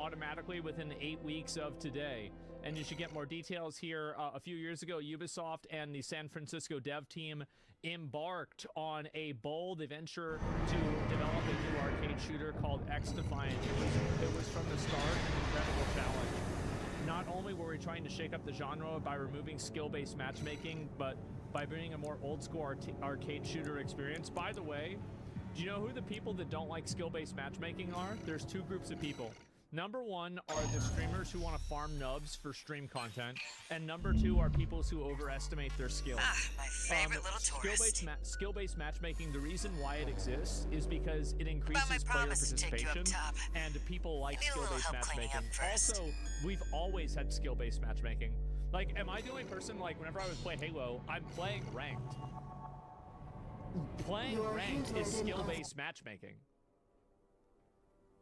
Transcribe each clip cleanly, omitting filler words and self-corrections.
automatically within 8 weeks of today. And you should get more details here. A few years ago, Ubisoft and the San Francisco dev team embarked on a bold adventure to develop a new arcade shooter called X-Defiant. It was from the start an incredible challenge. Not only were we trying to shake up the genre by removing skill-based matchmaking, but by bringing a more old-school arcade shooter experience. By the way, do you know who the people that don't like skill-based matchmaking are? There's two groups of people. Number one are the streamers who want to farm nubs for stream content, and number two are people who overestimate their skills. My favorite little tourist. Skill-based matchmaking, the reason why it exists is because it increases player participation, and people like skill-based matchmaking. Also, we've always had skill-based matchmaking. Like, am I the only person, like, whenever I would play Halo, I'm playing ranked. Playing ranked is skill-based matchmaking.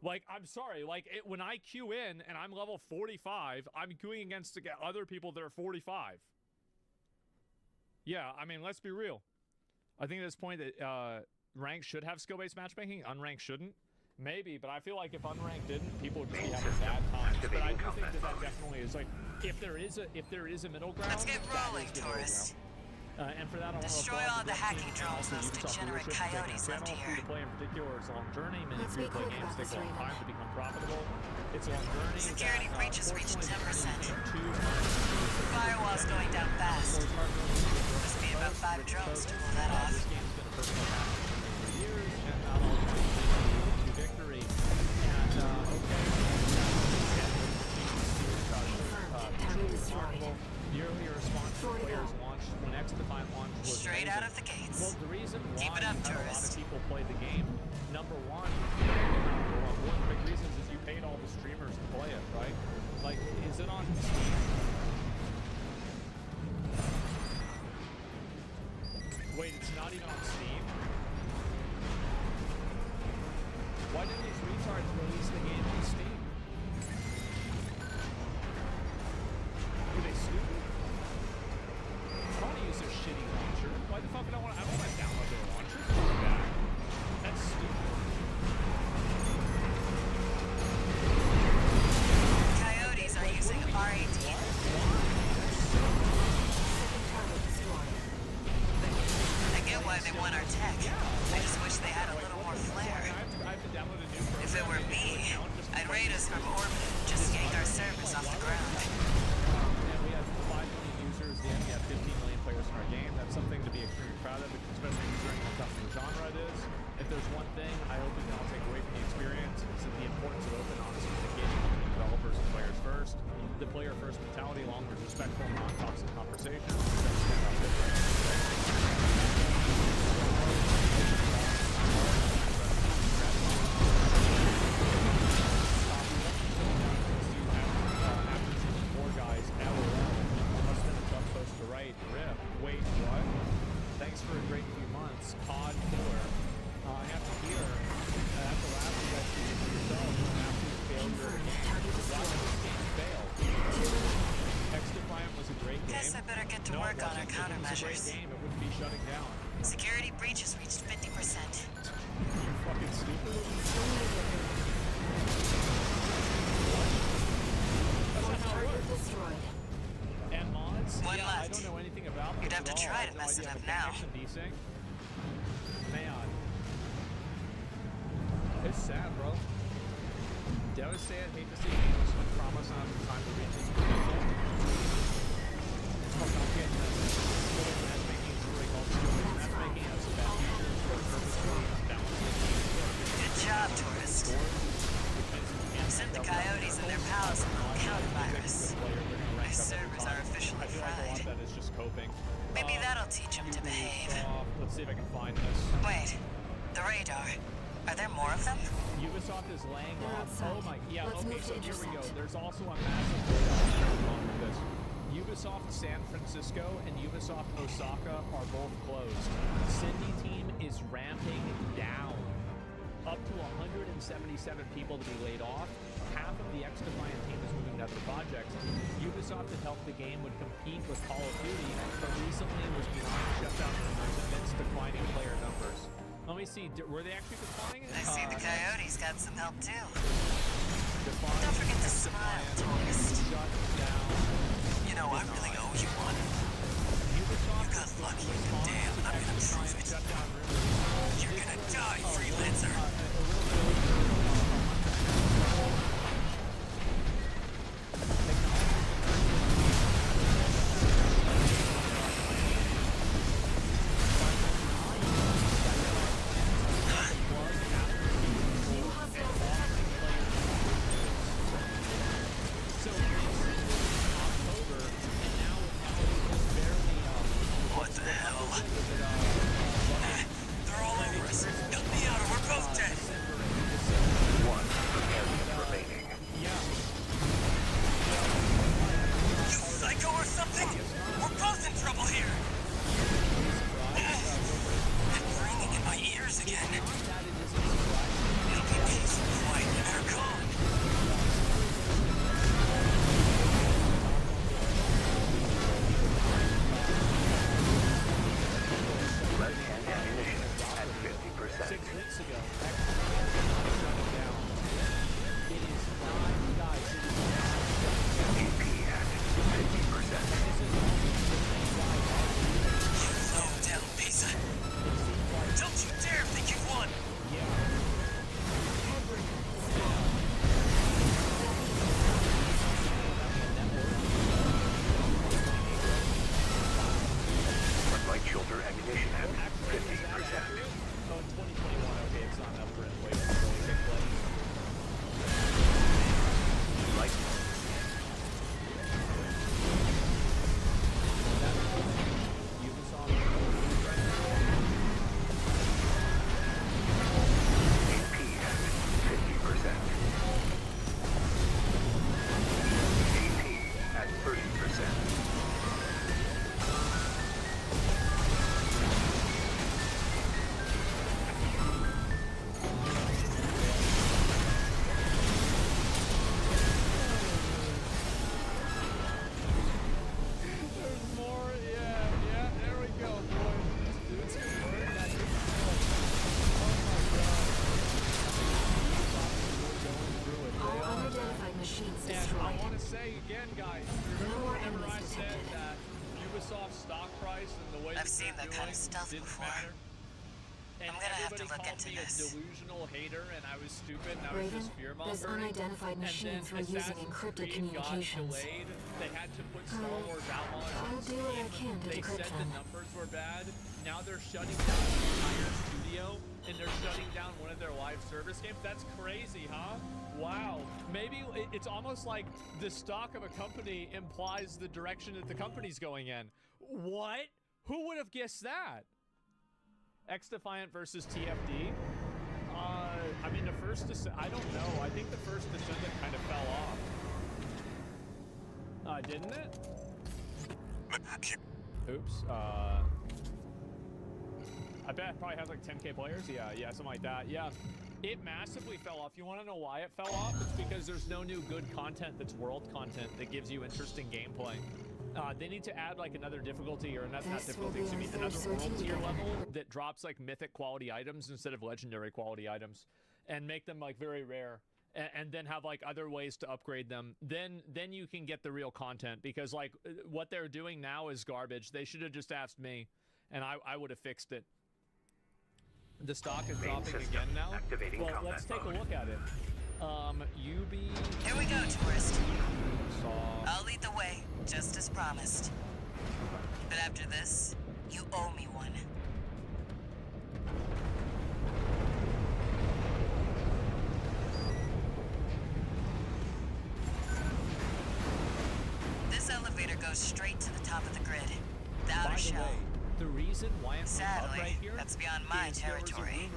Like, I'm sorry, like, when I queue in and I'm level 45, I'm queuing against other people that are 45. Yeah, I mean, let's be real. I think at this point that ranked should have skill-based matchmaking, unranked shouldn't. Maybe, but I feel like if unranked didn't, people would just be having bad times. But I do think that that definitely is, like, if there is a middle ground, let's get rolling, tourist. And for that, I want to destroy all the hacking drones, those degenerate coyotes left here. Free to play in particular, it's a long journey. Many free-to-play games take a long time to become profitable. It's a long journey. Security breaches reached 10%. Firewall's going down fast. Must be about 5 drones to pull that off. This game's been a personal passion for years, and not all to victory. And yearly response to players launched when X-Defiant launched was straight amazing. out of the gates. Well, the reason why keep it up, a lot tourist. of people play the game, number one, one of the big reasons is you paid all the streamers to play it, right? Like, is it on Steam? Wait, it's not even on Steam? Why didn't these retards release the game on Steam? Were they stupid? I don't want to use their shitty launcher. Why the fuck would I want to download their launcher? That's stupid. Coyotes are using R18. I get why they want our tech. I just wish they had a little more flair. I have to download a new program. If it were me, I'd raid us from orbit, just yank our servers off the ground. We have 5 million users, and we have 15 million players in our game. That's something to be extremely proud of, especially considering how tough the genre it is. If there's one thing I hope we can all take away from the experience, it's the importance of open, honest communication between developers and players first. The player-first mentality, along with respectful, non-toxic conversations. Wait, what? Thanks for a great few months. COD 4. I have to hear. That's the last you guys do for yourself. Absolute failure. Why did this game fail? X-Defiant was a great game. Guess I better get to work on our countermeasures. It was a great game. It wouldn't be shutting down. Security breaches reached 50%. You're fucking stupid. That's not how it works. And mods? One yeah, left. I don't know anything about them. You'd have to try to mess it up now. Man. It's sad, bro. Devastated, hate to see games with promise on time to reach its potential. Fuck, I'm getting that. Skill-based matchmaking is really called skill-based matchmaking. Has some bad features, but purposefully unbalanced. Good job, tourist. Sent the coyotes and their pals a little counter-virus. My servers are officially I feel like a lot fried. of that is just coping. Maybe that'll teach them to behave. Let's see if I can find this. Wait, the radar. Are there more of them? Ubisoft is laying off. Oh my, yeah, okay, so here we go. There's also a massive radar along with this. Ubisoft San Francisco and Ubisoft Osaka are both closed. Cindy team is ramping down. Up to 177 people to be laid off. Half of the X-Defiant team is moving to other projects. Ubisoft had helped the game would compete with Call of Duty, but recently was behind shutdown numbers amidst declining player numbers. Let me see, were they actually declining? I see the coyotes got some help too. Decline. Don't forget say again, guys, remember whenever I said that Ubisoft stock price and the way I've seen that kind of stuff before. matter? And I'm gonna have to everybody look called into me this. a delusional hater, and I was stupid, and I was Raven, just fear-mongering. this unidentified machines were and then using encrypted Creed communications. got delayed. They had to put Star Wars Outlaws I'll on do what I Steam. can to They decrypt said them. the numbers were bad. Now they're shutting down the entire studio, and they're shutting down one of their live service games. That's crazy, huh? Wow. Maybe it's almost like the stock of a company implies the direction that the company's going in. What? Who would have guessed that? X-Defiant versus TFD? I mean, the first I don't know. I think the first Descendant kind of fell off. Didn't it? Oops. I bet it probably has like 10K players. Yeah, something like that. Yeah. It massively fell off. You want to know why it fell off? It's because there's no new good content that's world content that gives you interesting gameplay. They need to add like another difficulty or not difficulty, excuse me, another world tier level that drops like mythic quality items instead of legendary quality items, and make them like very rare, and then have like other ways to upgrade them. Then you can get the real content, because like what they're doing now is garbage. They should have just asked me, and I would have fixed it. The stock is dropping again now. Well, let's take a look at it. Here we go, tourist. I'll lead the way, just as promised. But after this, you owe me one. This elevator goes straight to the top of the grid. The outer shell. The reason why I'm Sadly, right here that's beyond my is territory.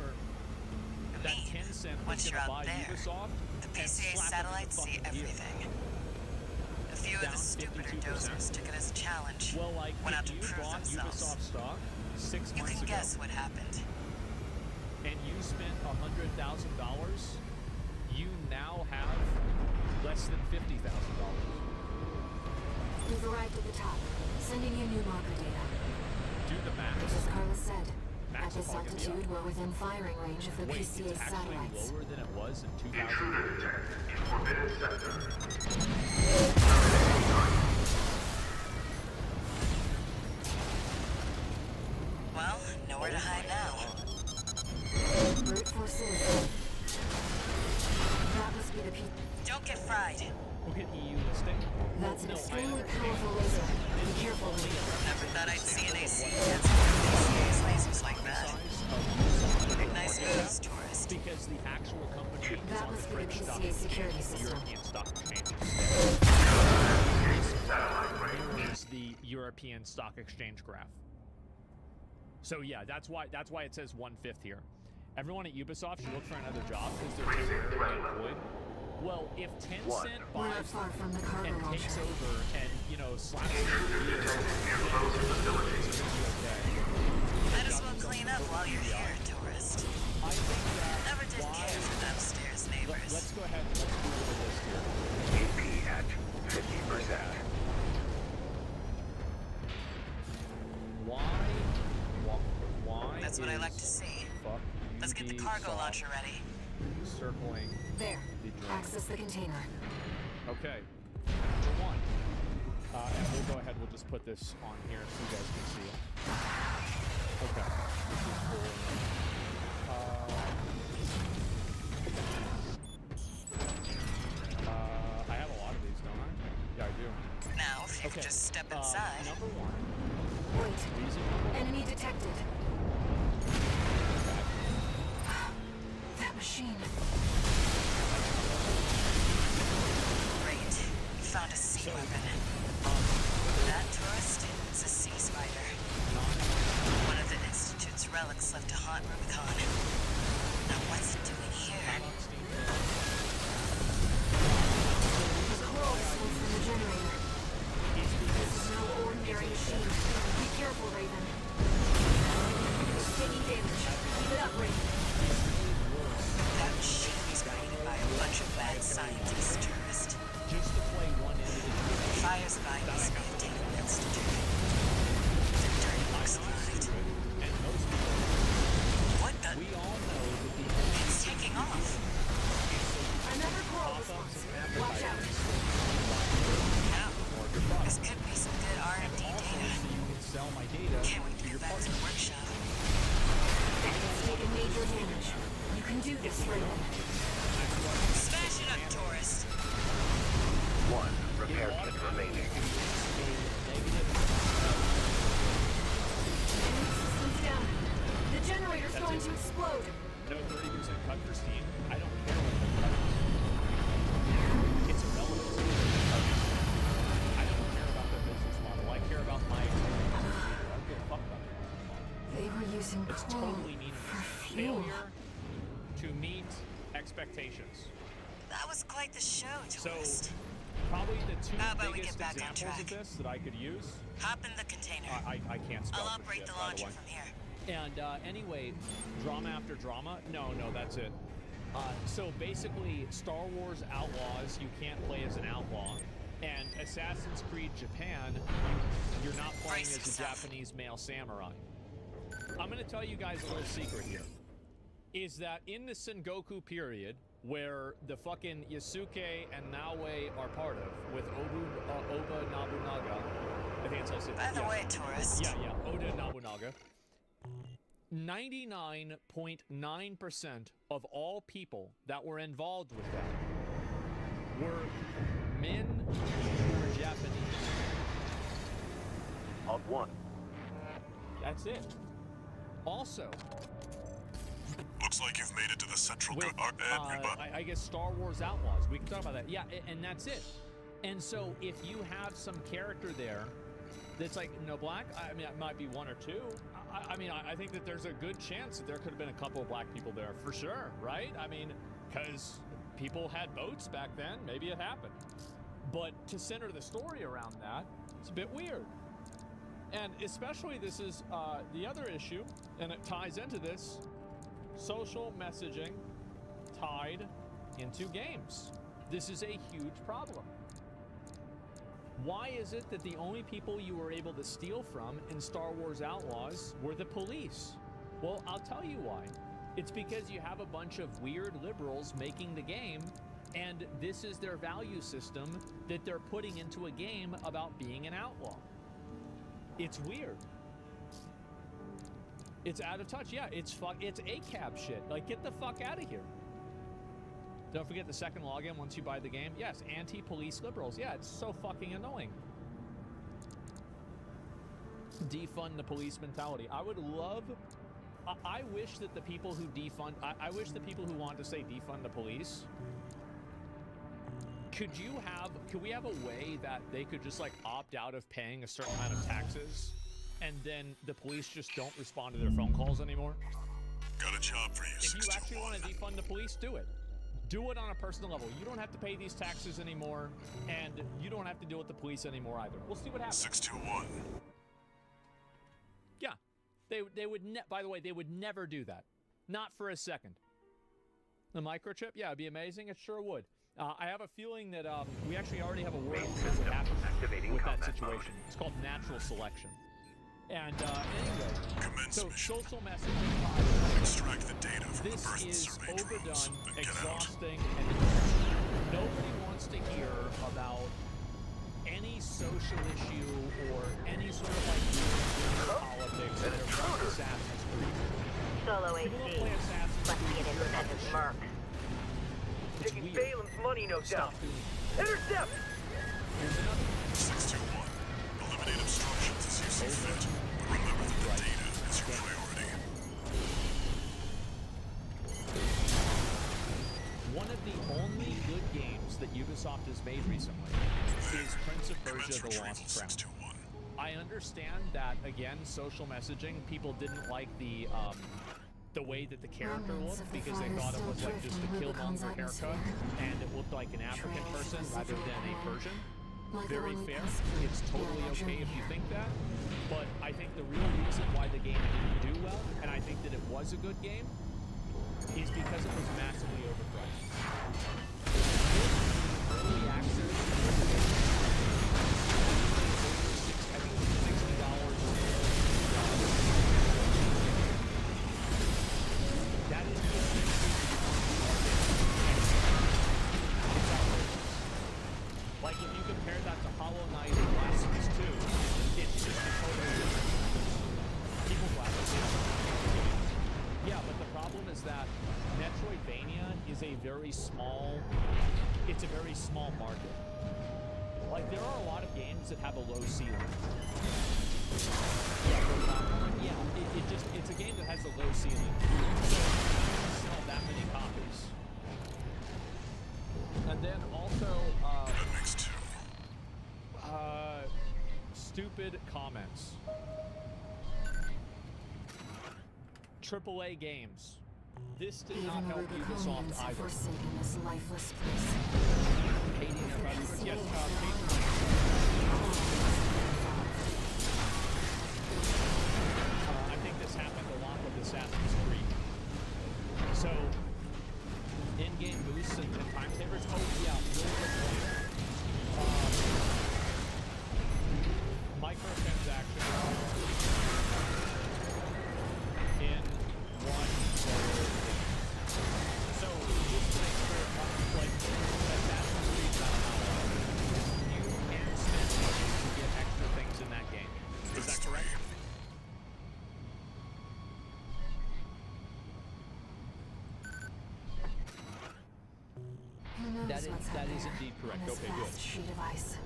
That I mean, Tencent was once you're gonna up buy there, Ubisoft the and PCA slap it satellites with a see fucking deal. everything. A few of Down the stupider 52%. dozers took it as a challenge. Well, like, went out if to you prove bought themselves. Ubisoft stock 6 You months can ago, guess what happened. and you spent $100,000, you now have less than $50,000. We've arrived at the top, sending you new marker data. Do the math. As Carla said, at Max this will fucking be altitude, we're within firing range of the Wait, PCA it's actually satellites. lower than it was in 2000. Intruder detected in forbidden sector. Well, nowhere to hide now. Brute forces. That must be the Don't get fried. Look at EU listing. That's an No, I extremely understand. powerful laser. Be careful, Lee. Never thought I'd see an AC against PCA's lasers like that. Nice moves, tourist. Because the actual company is That on the must be the French stock PCA exchange, security the system. European stock exchange mirrors the European stock exchange graph. So yeah, that's why it says 1/5 here. Everyone at Ubisoft should look for another job because they're temporarily employed. Well, if Tencent We're not buys far from the cargo and takes launcher. over and, you know, slaps it Intruder detected near closed facility. Might as well clean up while you're here, tourist. I think that Never did care for the upstairs neighbors. let's go ahead and let's do a little list here. AP at 50%. Why That's what I like is to see. fuck Let's get the cargo Ubisoft launcher ready. circling There. the drone? Access the container. Okay, number one. And we'll go ahead, we'll just put this on here so you guys can see it. Okay, this is cool. I have a lot of these, don't I? Yeah, I do. Now, if you could just step inside. Number one. Wait. Reason number one. Enemy detected. That machine. Great. You found a sea weapon. That tourist is a sea spider. One of the Institute's relics left to haunt Rubicon. Now what's it doing here? The coral smoke from the generator. This is no ordinary machine. Be careful, Raven. It's taking damage. Keep it up, Raven. That machine was created by a bunch of bad scientists, tourist. Just to play one individual. Fires by this taken Institute. The dirty looks lied. And most people, What the? we all know that the It's taking off. seconds remaining. Systems down. The generator's going to explode. No 30% cut for Steam. I don't care what the cut is. It's irrelevant. I don't care about their business model. I care about my experience. I don't give a fuck about their business model. They were using It's coal totally for meaningless. fuel. Failure to meet expectations. That was quite the show, So, tourist. probably the two How about we biggest get back on examples of track? this that I could use. Hop in the container. I can't spell I'll for operate shit, the by the launcher way. from here. And anyway, drama after drama. No, that's it. So basically, Star Wars Outlaws, you can't play as an outlaw. And Assassin's Creed Japan, you're not playing Brace as a yourself. Japanese male samurai. I'm going to tell you guys a little secret here. Is that in the Sengoku period, where the fucking Yasuke and Naoe are part of, with Oba Nobunaga, I think it's how I say it. By the Yeah. way, tourist. Yeah, Oda Nobunaga. 99.9% of all people that were involved with that were men who were Japanese. On one. That's it. Also, Looks like you've made it to the central with, I guess Star Wars Outlaws. We can talk about that. Yeah, and that's it. And so if you have some character there that's like no black, I mean, it might be one or two. I mean, I think that there's a good chance that there could have been a couple of black people there for sure, right? I mean, because people had boats back then, maybe it happened. But to center the story around that, it's a bit weird. And especially this is the other issue, and it ties into this, social messaging tied into games. This is a huge problem. Why is it that the only people you were able to steal from in Star Wars Outlaws were the police? Well, I'll tell you why. It's because you have a bunch of weird liberals making the game, and this is their value system that they're putting into a game about being an outlaw. It's weird. It's out of touch. Yeah, it's ACAB shit. Like, get the fuck out of here. Don't forget the second login once you buy the game. Yes, anti-police liberals. Yeah, it's so fucking annoying. Defund the police mentality. I would love... I wish that the people who defund... I wish the people who want to say defund the police... Could we have a way that they could just, like, opt out of paying a certain amount of taxes, and then the police just don't respond to their phone calls anymore? Got a job for you, If you actually 621. want to defund the police, do it. Do it on a personal level. You don't have to pay these taxes anymore, and you don't have to deal with the police anymore either. We'll see what happens. 621. Yeah, they would. By the way, they would never do that. Not for a second. The microchip, yeah, it'd be amazing. It sure would. I have a feeling that we actually already have a word for what happens with that situation. It's called natural selection. And anyway, Commence so mission. social messaging. Extract the data from the This birth is survey drones overdone, and get out. exhausting, and nobody wants to hear about any social issue or any sort of like politics that are playing Assassin's Creed. Solo People don't AC. play Assassin's Must be Creed. an independent merc. It's Taking weird. Balem's money, no Stop doubt. doing it. Intercept! Here's another. 621. Eliminate obstructions as you see fit. But remember that the data is your priority. One of the only good games that Ubisoft has made recently is Prince of Commence Persia: The retrieval, Lost Crown. 621. I understand that, again, social messaging, people didn't like the way that the character Remnants looked of the because they fire thought it still was like drift just a from Rubicon's Killmonger haircut atmosphere. and it looked like an African Trace person of rather than a civilization. Persian. Like the Very one we fair. passed through It's totally during our okay journey if you here. think that. But I think the real reason why the game didn't do well, and I think that it was a good game, is because it was massively overpriced. Early access, I think it was $60. That is like if you compare that to Hollow Knight and Blasphemous 2, it's just a totally different. People Blasphemous. Yeah, but the problem is that Metroidvania is a very small market. Like, there are a lot of games that have a low ceiling. Yeah, it's a game that has a low ceiling. So, it doesn't sell that many copies. And then also, That makes 2. stupid comments. AAA games. This did not Even the help Ubisoft Rubiconians have either. forsaken this lifeless place. Hating their customers. Yes, I think this happened a lot with Assassin's Creed. So, in-game boosts and time savers. Oh yeah, really good point. Microtransactions in one player. So just like Assassin's Creed Valhalla, you can spend money to get extra things in that game. Is that correct? That is indeed correct. Okay, good. Sheet of ice.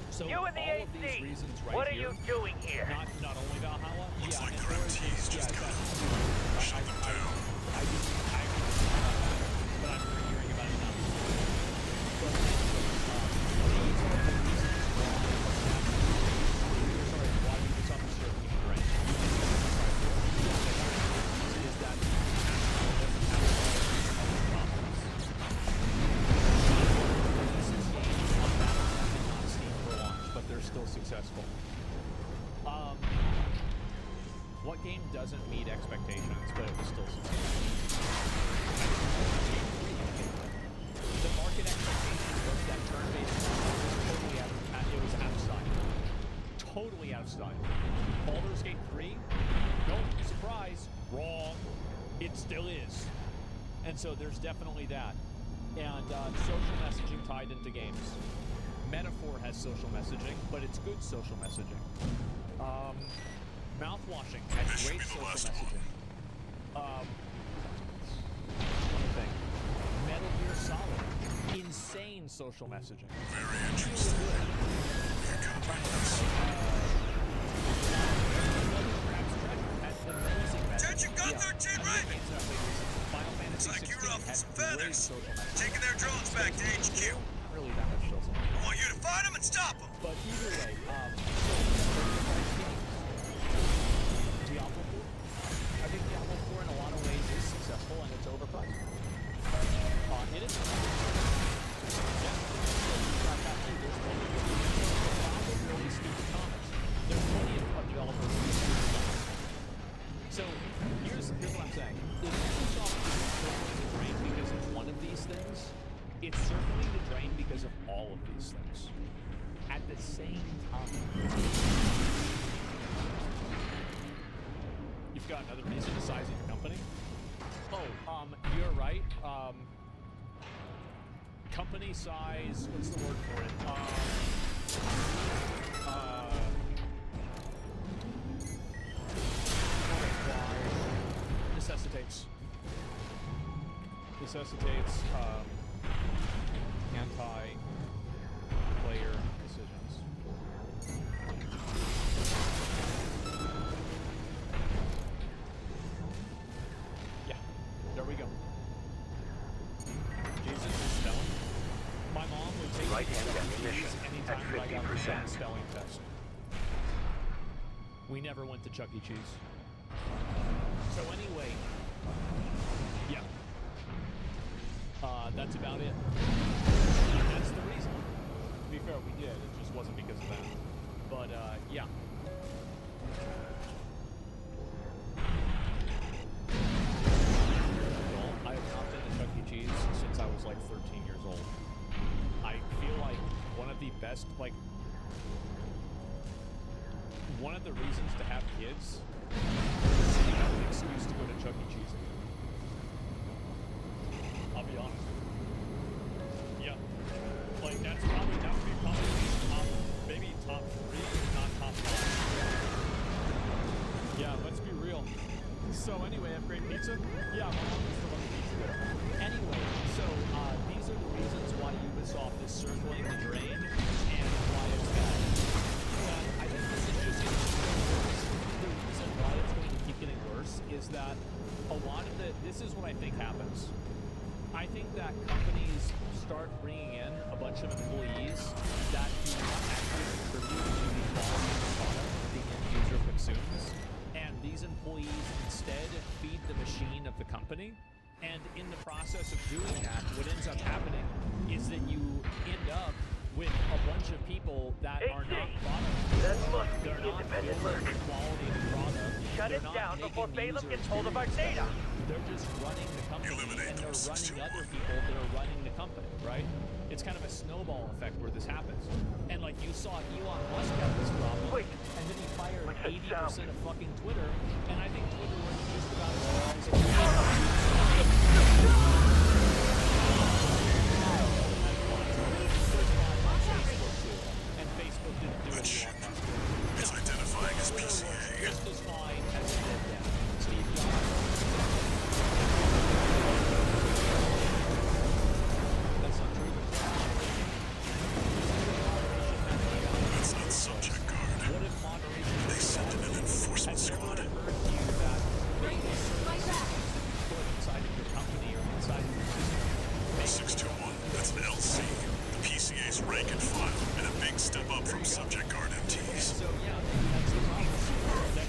So You in the all of these AC. reasons right What are here, you doing here? not only Valhalla, Looks yeah, like and their MTs just got shut them down. I but I'm hearing about it now. But these are the reasons why Ubisoft is certainly right. Is that doesn't have other problems. Releases games on Battle.net and not Steam for launch, but they're still successful. What game doesn't meet expectations, but it was still successful? The market expectation was that turn-based combat was totally out of style. Totally out of style. Baldur's Gate 3? Nope, surprise. Wrong. It still is. And so there's definitely that. And social messaging tied into games. Metaphor has social messaging, but it's good social messaging. Mouthwashing has This should great be the social last messaging. Let me think. Metal Gear Solid, insane social messaging. Very interesting. Here comes Attention, Gun 13 Raven! Looks like you ruffled some feathers. Taking their drones back to HQ. Not really that much social. I want you to find them and stop them. But either way, Diablo 4. I think Diablo 4 in a lot of ways is successful and it's overpriced. It is. Yeah. There's really stupid comments. There's plenty of developers who do stupid comments. So here's what I'm saying. If Microsoft is circling the drain because of one of these things, it's circling the drain because of all of these things. At the same time. You've got another reason to size of your company. Oh, you're right. Company size, what's the word for it? Necessitates anti-player decisions. Yeah, there we go. Jesus is spelling. My mom would take me to Right-hand Chuck E. ammunition Cheese anytime at I got a 50%. bad spelling test. We never went to Chuck E. Cheese. So anyway, yeah. That's about it. That's the reason. To be fair, we did. It just wasn't because of that. But, yeah. Well, I have not been to Chuck E. Cheese since I was like 13 years old. I feel like one of the best, like, one of the reasons to have kids is to have an excuse to go to Chuck E. Cheese again. I'll be honest. Yeah. Like, that would be probably top, maybe top 3, not top 5. Yeah, let's be real. So anyway, have great pizza? Yeah, my mom used to love pizza there. Anyway, so these are the reasons why Ubisoft is circling the drain, this is what I think happens. I think that companies start bringing in a bunch of employees that do not actually contribute to the quality of the product the end user consumes, and these employees instead feed the machine of the company. And in the process of doing that, what ends up happening is that you end up with a bunch of people that are not product. That must be They're the not independent building merc. the quality of the product. Shut They're it not down before making Balaam user gets hold of our experience data. better. They're just running the company, Eliminate and they're them, running 621. other people that are running the company, right? It's kind of a snowball effect where this happens. And like you saw Elon Musk have this problem, Wait, and then he fired what's that 80% of fucking Twitter, and I think Twitter was just about as and Facebook didn't do Good it. shit. It's identifying as PCA. Just as fine as it did then. Steve Jobs. That's not true. That's not subject guard. What if moderation They sent in an enforcement has never squad. occurred to you that maybe Fight back! put inside of your company or inside of your system? 621, that's an LC. The PCA's rank and file, and a big step up from subject guard MTs. So yeah, maybe that's the problem. That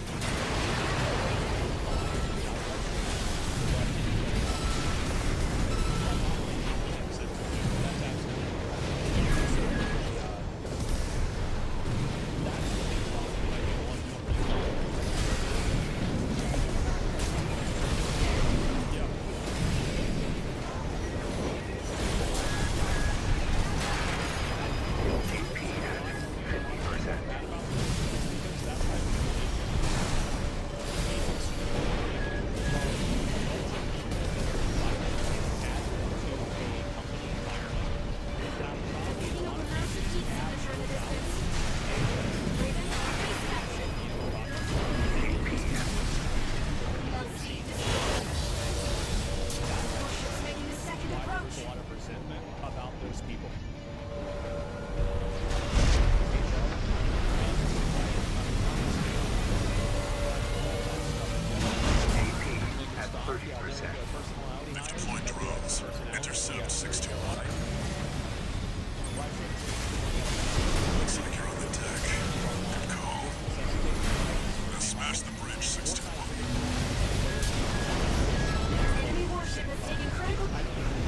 Taking over Master Chief signature in the distance. Raven, face action. LC destroyed. Warships making a second there's approach. a lot of resentment about those people. At 30%. They've deployed drones. Intercept 621. Looks like you're on the deck. Good call. Now smash the bridge, 621. Enemy warship has taken critical.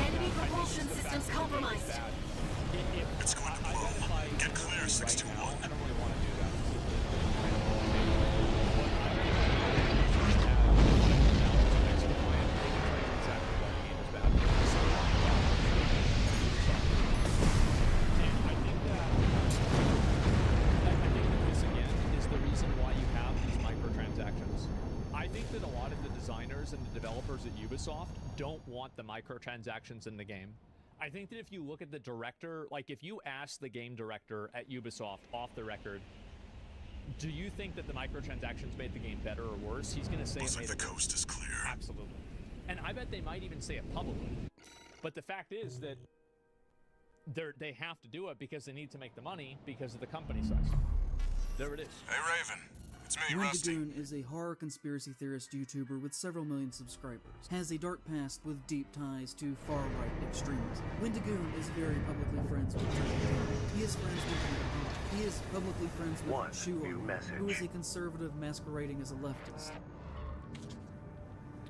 Enemy propulsion systems compromised. It's going to blow. Get clear, 621. I don't really want to do that. I think that a lot of the designers and the developers at Ubisoft don't want the microtransactions in the game. I think that if you look at the director, like if you ask the game director at Ubisoft off the record, do you think that the microtransactions made the game better or worse? He's going to say Looks it like made the it worse. coast is clear. Absolutely. And I bet they might even say it publicly. But the fact is that they have to do it because they need to make the money because of the company size. There it is. Hey, Raven. It's me, Rusty. Windagoon is a horror conspiracy theorist YouTuber with several million subscribers. Has a dark past with deep ties to far-right extremism. Windagoon is very publicly friends with He is friends with He is publicly friends with One Shu, new message. who is a conservative masquerading as a leftist.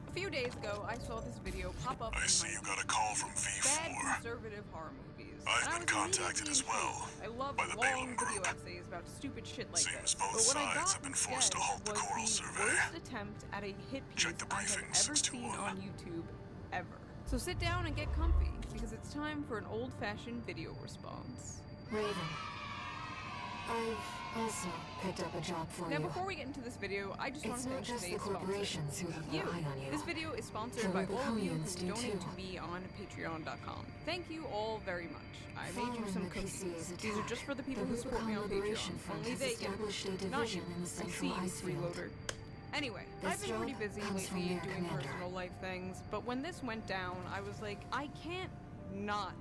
A few days ago, I saw this video pop up I in see my you got a call from bad V4. conservative horror movies. I've and I been was contacted immediately as well intrigued. I love by the long Balaam video group. essays about stupid shit like Seems this. both But what I sides got have been forced to instead halt the was coral the survey. worst attempt at a hit piece Check the I have briefing, ever seen 621. on YouTube ever. So sit down and get comfy, because it's time for an old-fashioned video response. Raven, I've also picked up a job for Now, you. before we get into this video, I just want It's to not thank just the today's sponsor. corporations who have You. their eye on you. This video is sponsored There by will be all of you who communists do donate too. to me on Patreon.com. Thank you all very much. I made Following you some the cookies. PCA's These are attack, just for the people the who support me on Rubicon Liberation Patreon. Front Only has they get established a them. Not you. division in the I central see, ice field. freeloader. Anyway, This I've been pretty job busy comes from lately their doing commander. personal life things, but when this went down, I was like, I can't not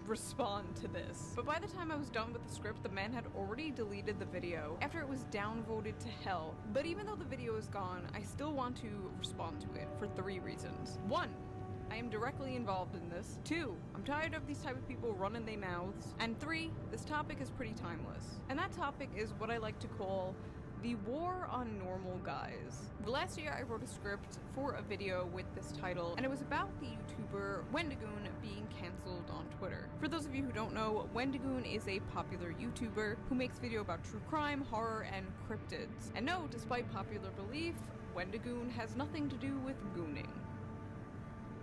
respond to this. But by the time I was done with the script, the man had already deleted the video after it was downvoted to hell. But even though the video is gone, I still want to respond to it for 3 reasons. 1, I am directly involved in this. 2, I'm tired of these type of people running their mouths. And 3, this topic is pretty timeless. And that topic is what I like to call the war on normal guys. Last year I wrote a script for a video with this title, and it was about the YouTuber Wendigoon being cancelled on Twitter. For those of you who don't know, Wendigoon is a popular YouTuber who makes video about true crime, horror, and cryptids. And no, despite popular belief, Wendigoon has nothing to do with gooning.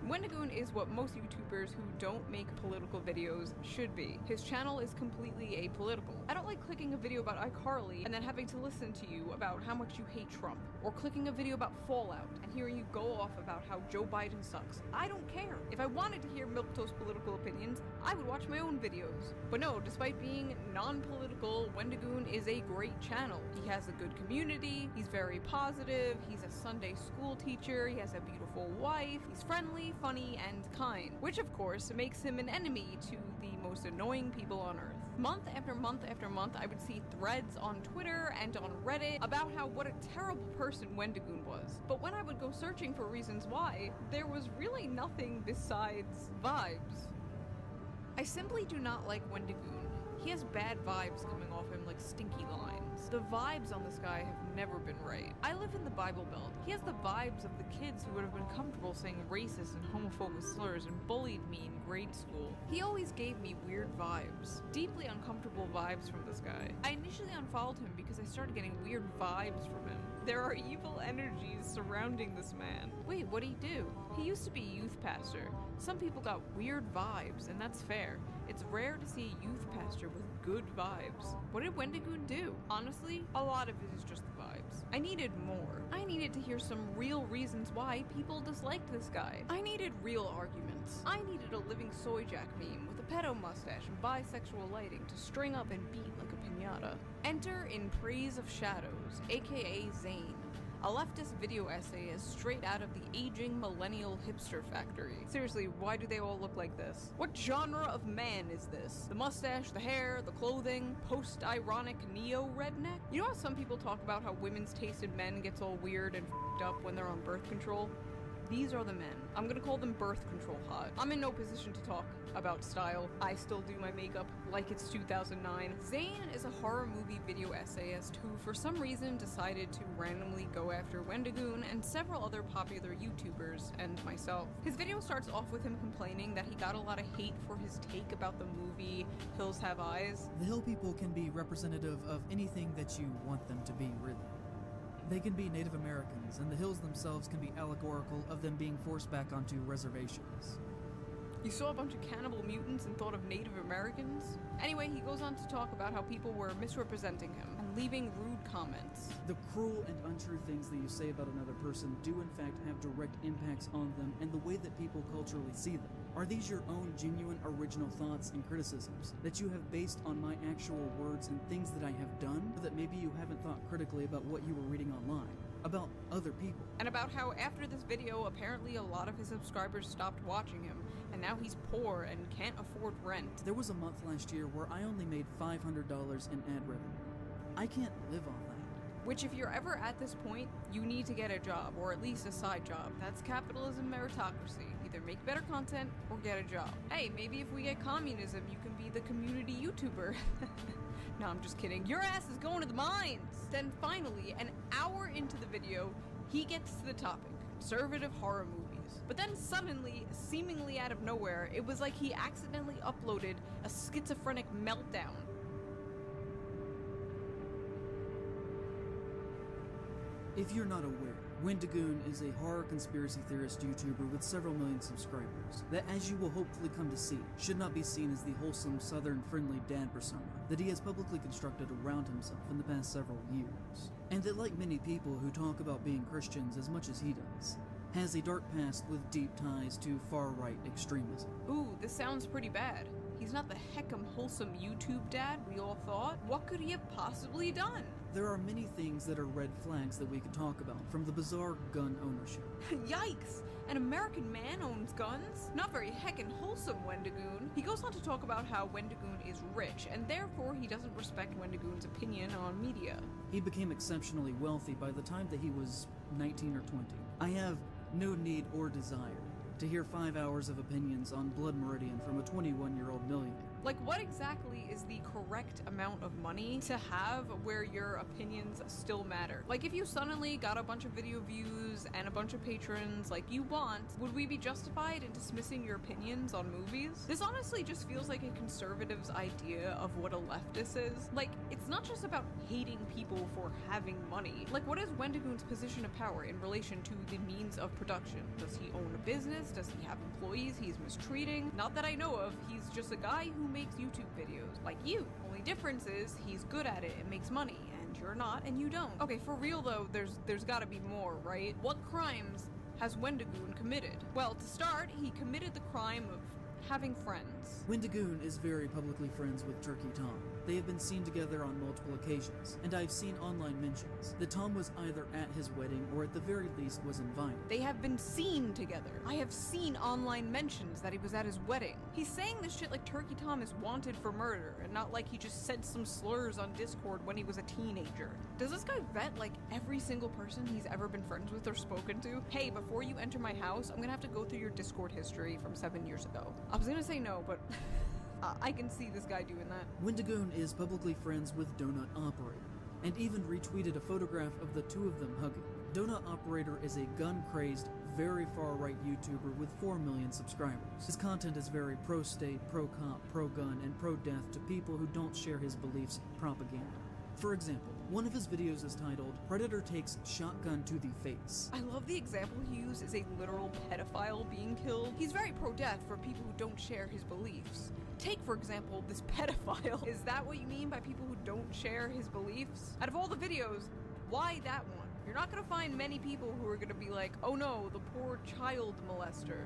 Wendigoon is what most YouTubers who don't make political videos should be. His channel is completely apolitical. I don't like clicking a video about iCarly and then having to listen to you about how much you hate Trump, or clicking a video about Fallout and hearing you go off about how Joe Biden sucks. I don't care. If I wanted to hear milquetoast political opinions, I would watch my own videos. But no, despite being non-political, Wendigoon is a great channel. He has a good community, he's very positive, he's a Sunday school teacher, he has a beautiful wife, he's friendly, funny, and kind, which of course makes him an enemy to the most annoying people on earth. Month after month after month, I would see threads on Twitter and on Reddit about what a terrible person Wendigoon was. But when I would go searching for reasons why, there was really nothing besides vibes. I simply do not like Wendigoon. He has bad vibes coming off him like stinky lines. The vibes on this guy have never been right. I live in the Bible Belt. He has the vibes of the kids who would have been comfortable saying racist and homophobic slurs and bullied me in grade school. He always gave me weird vibes. Deeply uncomfortable vibes from this guy. I initially unfollowed him because I started getting weird vibes from him. There are evil energies surrounding this man. Wait, what'd he do? He used to be a youth pastor. Some people got weird vibes, and that's fair. It's rare to see a youth pastor with good vibes. What did Wendigoon do? Honestly, a lot of it is just the vibes. I needed more. I needed to hear some real reasons why people disliked this guy. I needed real arguments. I needed a living soy jack meme with a pedo mustache and bisexual lighting to string up and beat like a piñata. Enter In Praise of Shadows, aka Zane. A leftist video essayist straight out of the aging millennial hipster factory. Seriously, why do they all look like this? What genre of man is this? The mustache, the hair, the clothing, post-ironic neo-redneck? You know how some people talk about how women's taste in men gets all weird and f***ed up when they're on birth control? These are the men. I'm gonna call them birth control hot. I'm in no position to talk about style. I still do my makeup like it's 2009. Zane is a horror movie video essayist who for some reason decided to randomly go after Wendigoon and several other popular YouTubers and myself. His video starts off with him complaining that he got a lot of hate for his take about the movie Hills Have Eyes. The hill people can be representative of anything that you want them to be, really. They can be Native Americans, and the hills themselves can be allegorical of them being forced back onto reservations. You saw a bunch of cannibal mutants and thought of Native Americans? Anyway, he goes on to talk about how people were misrepresenting him and leaving rude comments. The cruel and untrue things that you say about another person do in fact have direct impacts on them and the way that people culturally see them. Are these your own genuine original thoughts and criticisms that you have based on my actual words and things that I have done, or that maybe you haven't thought critically about what you were reading online? About other people. And about how after this video, apparently a lot of his subscribers stopped watching him, and now he's poor and can't afford rent. There was a month last year where I only made $500 in ad revenue. I can't live off that. Which, if you're ever at this point, you need to get a job, or at least a side job. That's capitalism meritocracy. Either make better content or get a job. Hey, maybe if we get communism, you can be the community YouTuber. No, I'm just kidding. Your ass is going to the mines! Then finally, an hour into the video, he gets to the topic. Conservative horror movies. But then suddenly, seemingly out of nowhere, it was like he accidentally uploaded a schizophrenic meltdown. If you're not aware, Wendigoon is a horror conspiracy theorist YouTuber with several million subscribers that, as you will hopefully come to see, should not be seen as the wholesome, southern, friendly dad persona that he has publicly constructed around himself in the past several years. And that, like many people who talk about being Christians as much as he does, has a dark past with deep ties to far-right extremism. Ooh, this sounds pretty bad. He's not the heckin' wholesome YouTube dad we all thought. What could he have possibly done? There are many things that are red flags that we could talk about, from the bizarre gun ownership. Yikes! An American man owns guns? Not very heckin' wholesome, Wendigoon. He goes on to talk about how Wendigoon is rich, and therefore he doesn't respect Wendigoon's opinion on media. He became exceptionally wealthy by the time that he was 19 or 20. I have no need or desire to hear 5 hours of opinions on Blood Meridian from a 21-year-old millionaire. Like, what exactly is the correct amount of money to have where your opinions still matter? Like, if you suddenly got a bunch of video views and a bunch of patrons like you want, would we be justified in dismissing your opinions on movies? This honestly just feels like a conservative's idea of what a leftist is. Like, it's not just about hating people for having money. Like, what is Wendigoon's position of power in relation to the means of production? Does he own a business? Does he have employees he's mistreating? Not that I know of. He's just a guy who makes YouTube videos, like you. Only difference is he's good at it and makes money, and you're not, and you don't. Okay, for real though, there's gotta be more, right? What crimes has Wendigoon committed? Well, to start, he committed the crime of having friends. Wendigoon is very publicly friends with Turkey Tom. They have been seen together on multiple occasions, and I've seen online mentions that Tom was either at his wedding or at the very least was invited. They have been seen together. I have seen online mentions that he was at his wedding. He's saying this shit like Turkey Tom is wanted for murder, and not like he just said some slurs on Discord when he was a teenager. Does this guy vet like every single person he's ever been friends with or spoken to? Hey, before you enter my house, I'm gonna have to go through your Discord history from 7 years ago. I was gonna say no, but I can see this guy doing that. Wendigoon is publicly friends with Donut Operator, and even retweeted a photograph of the two of them hugging. Donut Operator is a gun-crazed, very far-right YouTuber with 4 million subscribers. His content is very pro-state, pro-cop, pro-gun, and pro-death to people who don't share his beliefs propaganda. For example, one of his videos is titled, "Predator Takes Shotgun to the Face." I love the example he used as a literal pedophile being killed. He's very pro-death for people who don't share his beliefs. Take, for example, this pedophile. Is that what you mean by people who don't share his beliefs? Out of all the videos, why that one? You're not gonna find many people who are gonna be like, oh no, the poor child molester.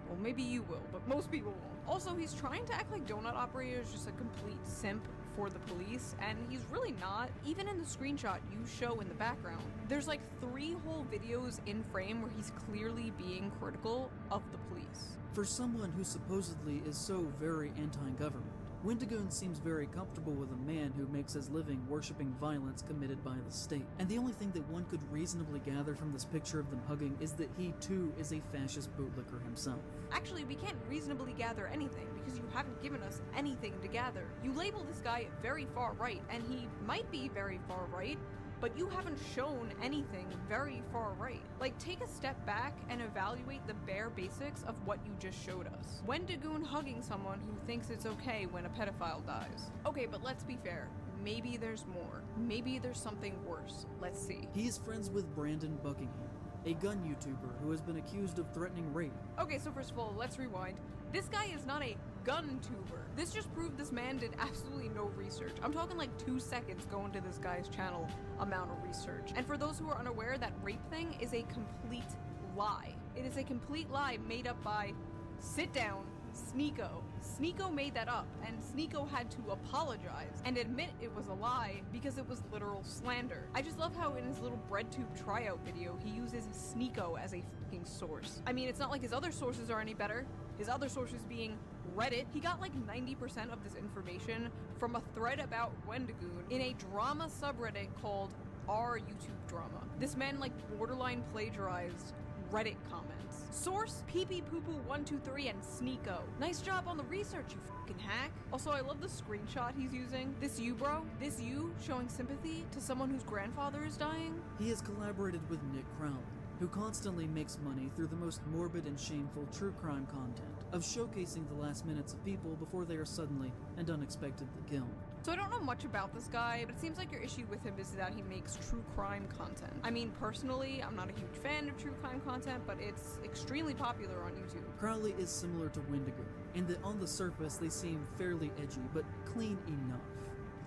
Well, maybe you will, but most people won't. Also, he's trying to act like Donut Operator is just a complete simp for the police, and he's really not. Even in the screenshot you show in the background, there's like 3 whole videos in frame where he's clearly being critical of the police. For someone who supposedly is so very anti-government, Wendigoon seems very comfortable with a man who makes his living worshipping violence committed by the state. And the only thing that one could reasonably gather from this picture of them hugging is that he too is a fascist bootlicker himself. Actually, we can't reasonably gather anything because you haven't given us anything to gather. You label this guy very far right, and he might be very far right, but you haven't shown anything very far right. Like, take a step back and evaluate the bare basics of what you just showed us. Wendigoon hugging someone who thinks it's okay when a pedophile dies. Okay, but let's be fair. Maybe there's more. Maybe there's something worse. Let's see. He is friends with Brandon Buckingham, a gun YouTuber who has been accused of threatening rape. Okay, so first of all, let's rewind. This guy is not a gun tuber. This just proved this man did absolutely no research. I'm talking like 2 seconds going to this guy's channel amount of research. And for those who are unaware, that rape thing is a complete lie. It is a complete lie made up by, sit down, Sneeko. Sneeko made that up, and Sneeko had to apologize and admit it was a lie because it was literal slander. I just love how in his little BreadTube tryout video, he uses Sneeko as a fucking source. I mean, it's not like his other sources are any better. His other sources being Reddit. He got like 90% of this information from a thread about Wendigoon in a drama subreddit called Our YouTube Drama. This man like borderline plagiarized Reddit comments. Source, PP-poo-poo-123 and Sneeko. Nice job on the research, you fucking hack. Also, I love the screenshot he's using. This you, bro? This you showing sympathy to someone whose grandfather is dying? He has collaborated with Nick Crowley, who constantly makes money through the most morbid and shameful true crime content, of showcasing the last minutes of people before they are suddenly and unexpectedly killed. So I don't know much about this guy, but it seems like your issue with him is that he makes true crime content. I mean, personally, I'm not a huge fan of true crime content, but it's extremely popular on YouTube. Crowley is similar to Wendigo, in that on the surface they seem fairly edgy, but clean enough.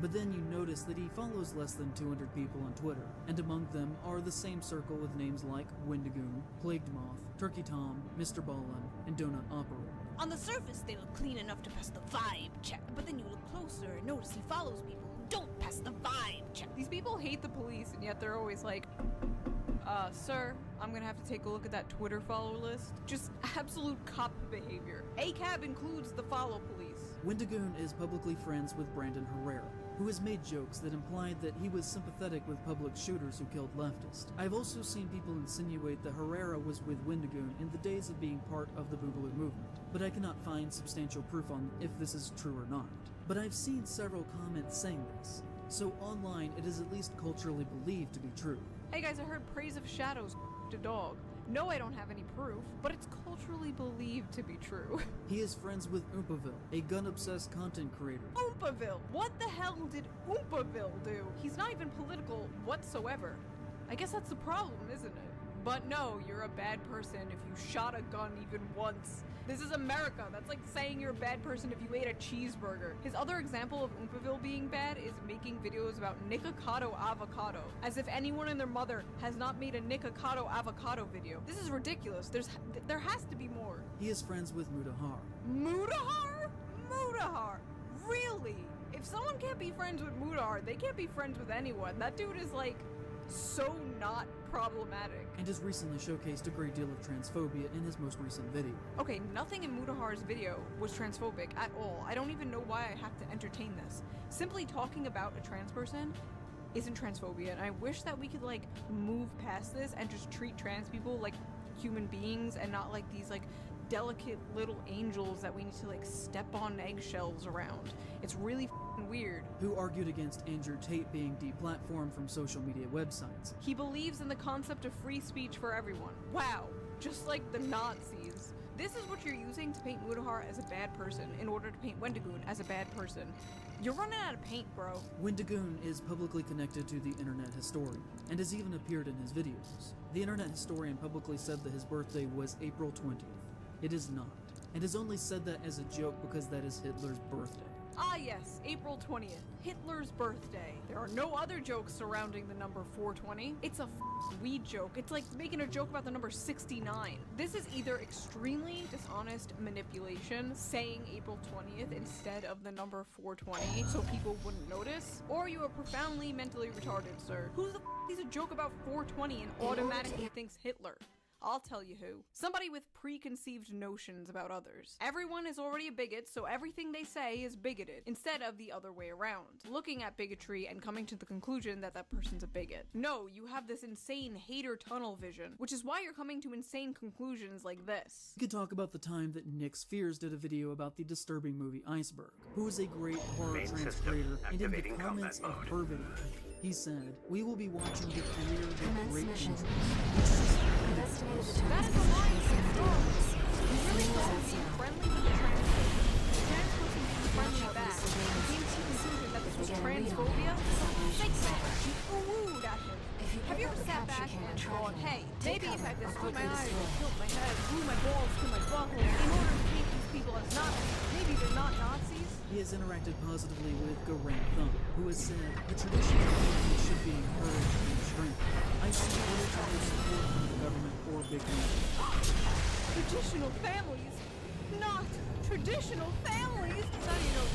But then you notice that he follows less than 200 people on Twitter, and among them are the same circle with names like Wendigoon, Plagued Moth, Turkey Tom, Mr. Ballin, and Donut Operator. On the surface, they look clean enough to pass the vibe check, but then you look closer and notice he follows people who don't pass the vibe check. These people hate the police, and yet they're always like, sir, I'm gonna have to take a look at that Twitter follow list. Just absolute cop behavior. ACAB includes the follow police. Wendigoon is publicly friends with Brandon Herrera, who has made jokes that implied that he was sympathetic with public shooters who killed leftists. I've also seen people insinuate that Herrera was with Wendigoon in the days of being part of the Boogaloo movement, but I cannot find substantial proof on if this is true or not. But I've seen several comments saying this, so online it is at least culturally believed to be true. Hey guys, I heard Praise of Shadows a dog. No, I don't have any proof, but it's culturally believed to be true. He is friends with Oompaville, a gun-obsessed content creator. Oompaville! What the hell did Oompaville do? He's not even political whatsoever. I guess that's the problem, isn't it? But no, you're a bad person if you shot a gun even once. This is America. That's like saying you're a bad person if you ate a cheeseburger. His other example of Oompaville being bad is making videos about Nikocado avocado, as if anyone and their mother has not made a Nikocado avocado video. This is ridiculous. There has to be more. He is friends with Mudahar. Mudahar? Mudahar? Really? If someone can't be friends with Mudahar, they can't be friends with anyone. That dude is like so not problematic. And has recently showcased a great deal of transphobia in his most recent video. Okay, nothing in Mudahar's video was transphobic at all. I don't even know why I have to entertain this. Simply talking about a trans person isn't transphobia, and I wish that we could like move past this and just treat trans people like human beings and not like these like delicate little angels that we need to like step on eggshells around. It's really f***ing weird. Who argued against Andrew Tate being deplatformed from social media websites. He believes in the concept of free speech for everyone. Wow, just like the Nazis. This is what you're using to paint Mudahar as a bad person in order to paint Wendigoon as a bad person. You're running out of paint, bro. Wendigoon is publicly connected to the Internet Historian, and has even appeared in his videos. The Internet Historian publicly said that his birthday was April 20th. It is not, and has only said that as a joke because that is Hitler's birthday. Ah yes, April 20th, Hitler's birthday. There are no other jokes surrounding the number 420. It's a weed joke. It's like making a joke about the number 69. This is either extremely dishonest manipulation, saying April 20th instead of the number 420 so people wouldn't notice, or you are profoundly mentally retarded, sir. Who the sees a joke about 420 and automatically thinks Hitler? I'll tell you who. Somebody with preconceived notions about others. Everyone is already a bigot, so everything they say is bigoted, instead of the other way around. Looking at bigotry and coming to the conclusion that that person's a bigot. No, you have this insane hater tunnel vision, which is why you're coming to insane conclusions like this. We could talk about the time that Nick Spheres did a video about the disturbing movie Iceberg, who is a great horror Main trans system creator, and in the activating comments combat of mode. her video, he said, "We will be watching the career of Commence great mission. interest." Which is I've estimated the That time is a lie. to You really thought being friendly with the trans person, the trans person being friendly back, and came to the conclusion that this was transphobia? Fake man, you ooh-wooed at him. Have you ever sat back and thought, hey, maybe if I just screwed my eyes or tilt my head, glue my balls to my butthole in order to paint these people as Nazis, maybe they're not Nazis? He has interacted positively with Goran Thumb, who has said, "The traditional family should be encouraged and strengthened. I see little to no support from the government or big media." Traditional families? Not traditional families! It's not, you know,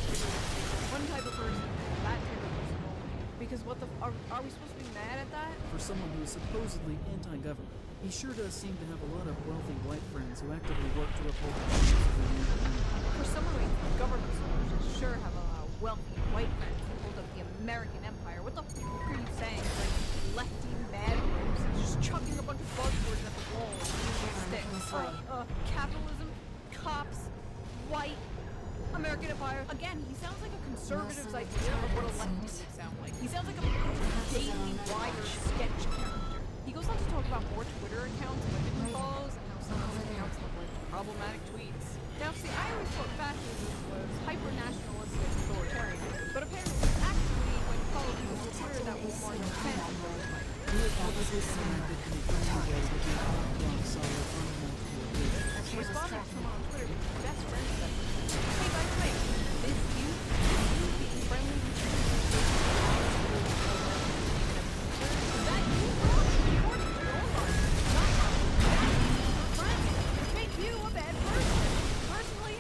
one type of person, that type of person only. Because what the are we supposed to be mad at that? For someone who is supposedly anti-government, he sure does seem to have a lot of wealthy white friends who actively work to uphold the values of the American Empire. For someone who hates government supposed to sure have a lot of wealthy white friends who hold up the American Empire. What the f are you saying? Like lefty mad groups just chucking a bunch of buzzwords at the wall and seeing what sticks. Capitalism, cops, white, American Empire. Again, he sounds like a conservative's idea of what a leftist would sound like. He sounds like a Daily Wire sketch character. He goes on to talk about more Twitter accounts and women follows and how some of those accounts have like problematic tweets. Now, see, I always thought fascism was hyper-nationalistic authoritarianism, but apparently, actually, when you follow people on Twitter, that was more intense. He has publicly interacted in a friendly way with the rock solid on multiple occasions. He responded to someone on Twitter who's his best friend said, hey, by the way, this you being friendly with you. Is that you, bro? You're the old one, not my friend. Which makes you a bad person. Personally,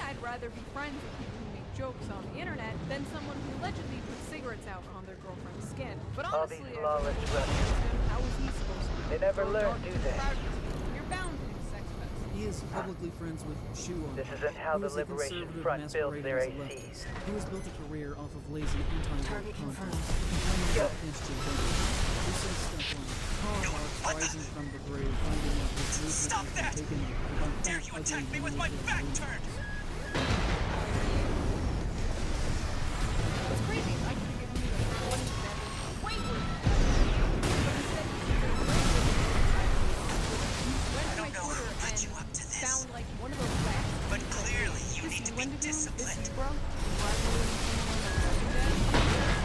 someone who allegedly put cigarettes out on their girlfriend's skin. But All honestly, these lawless rebels. how was he supposed to? They never Throw learn, dark do to they? crowd control. You're bound to be sex pets. He is publicly friends with Shu On, This isn't how who the is a Liberation conservative Front builds their masquerading as a ACs. leftist, who has built a career off of lazy anti-war Target content, confirmed. complaining about NG+2, who says stuff like, Holocaust rising from the grave, finding out his movement Stop has been that! taken over by Dare fat, you ugly, attack me with my manipulative back movements. turned! What's crazy is I could have given you like one example way worse. But instead, I don't know who put you up to this, sound like one of those rats. but clearly you need to be This disciplined. is bro.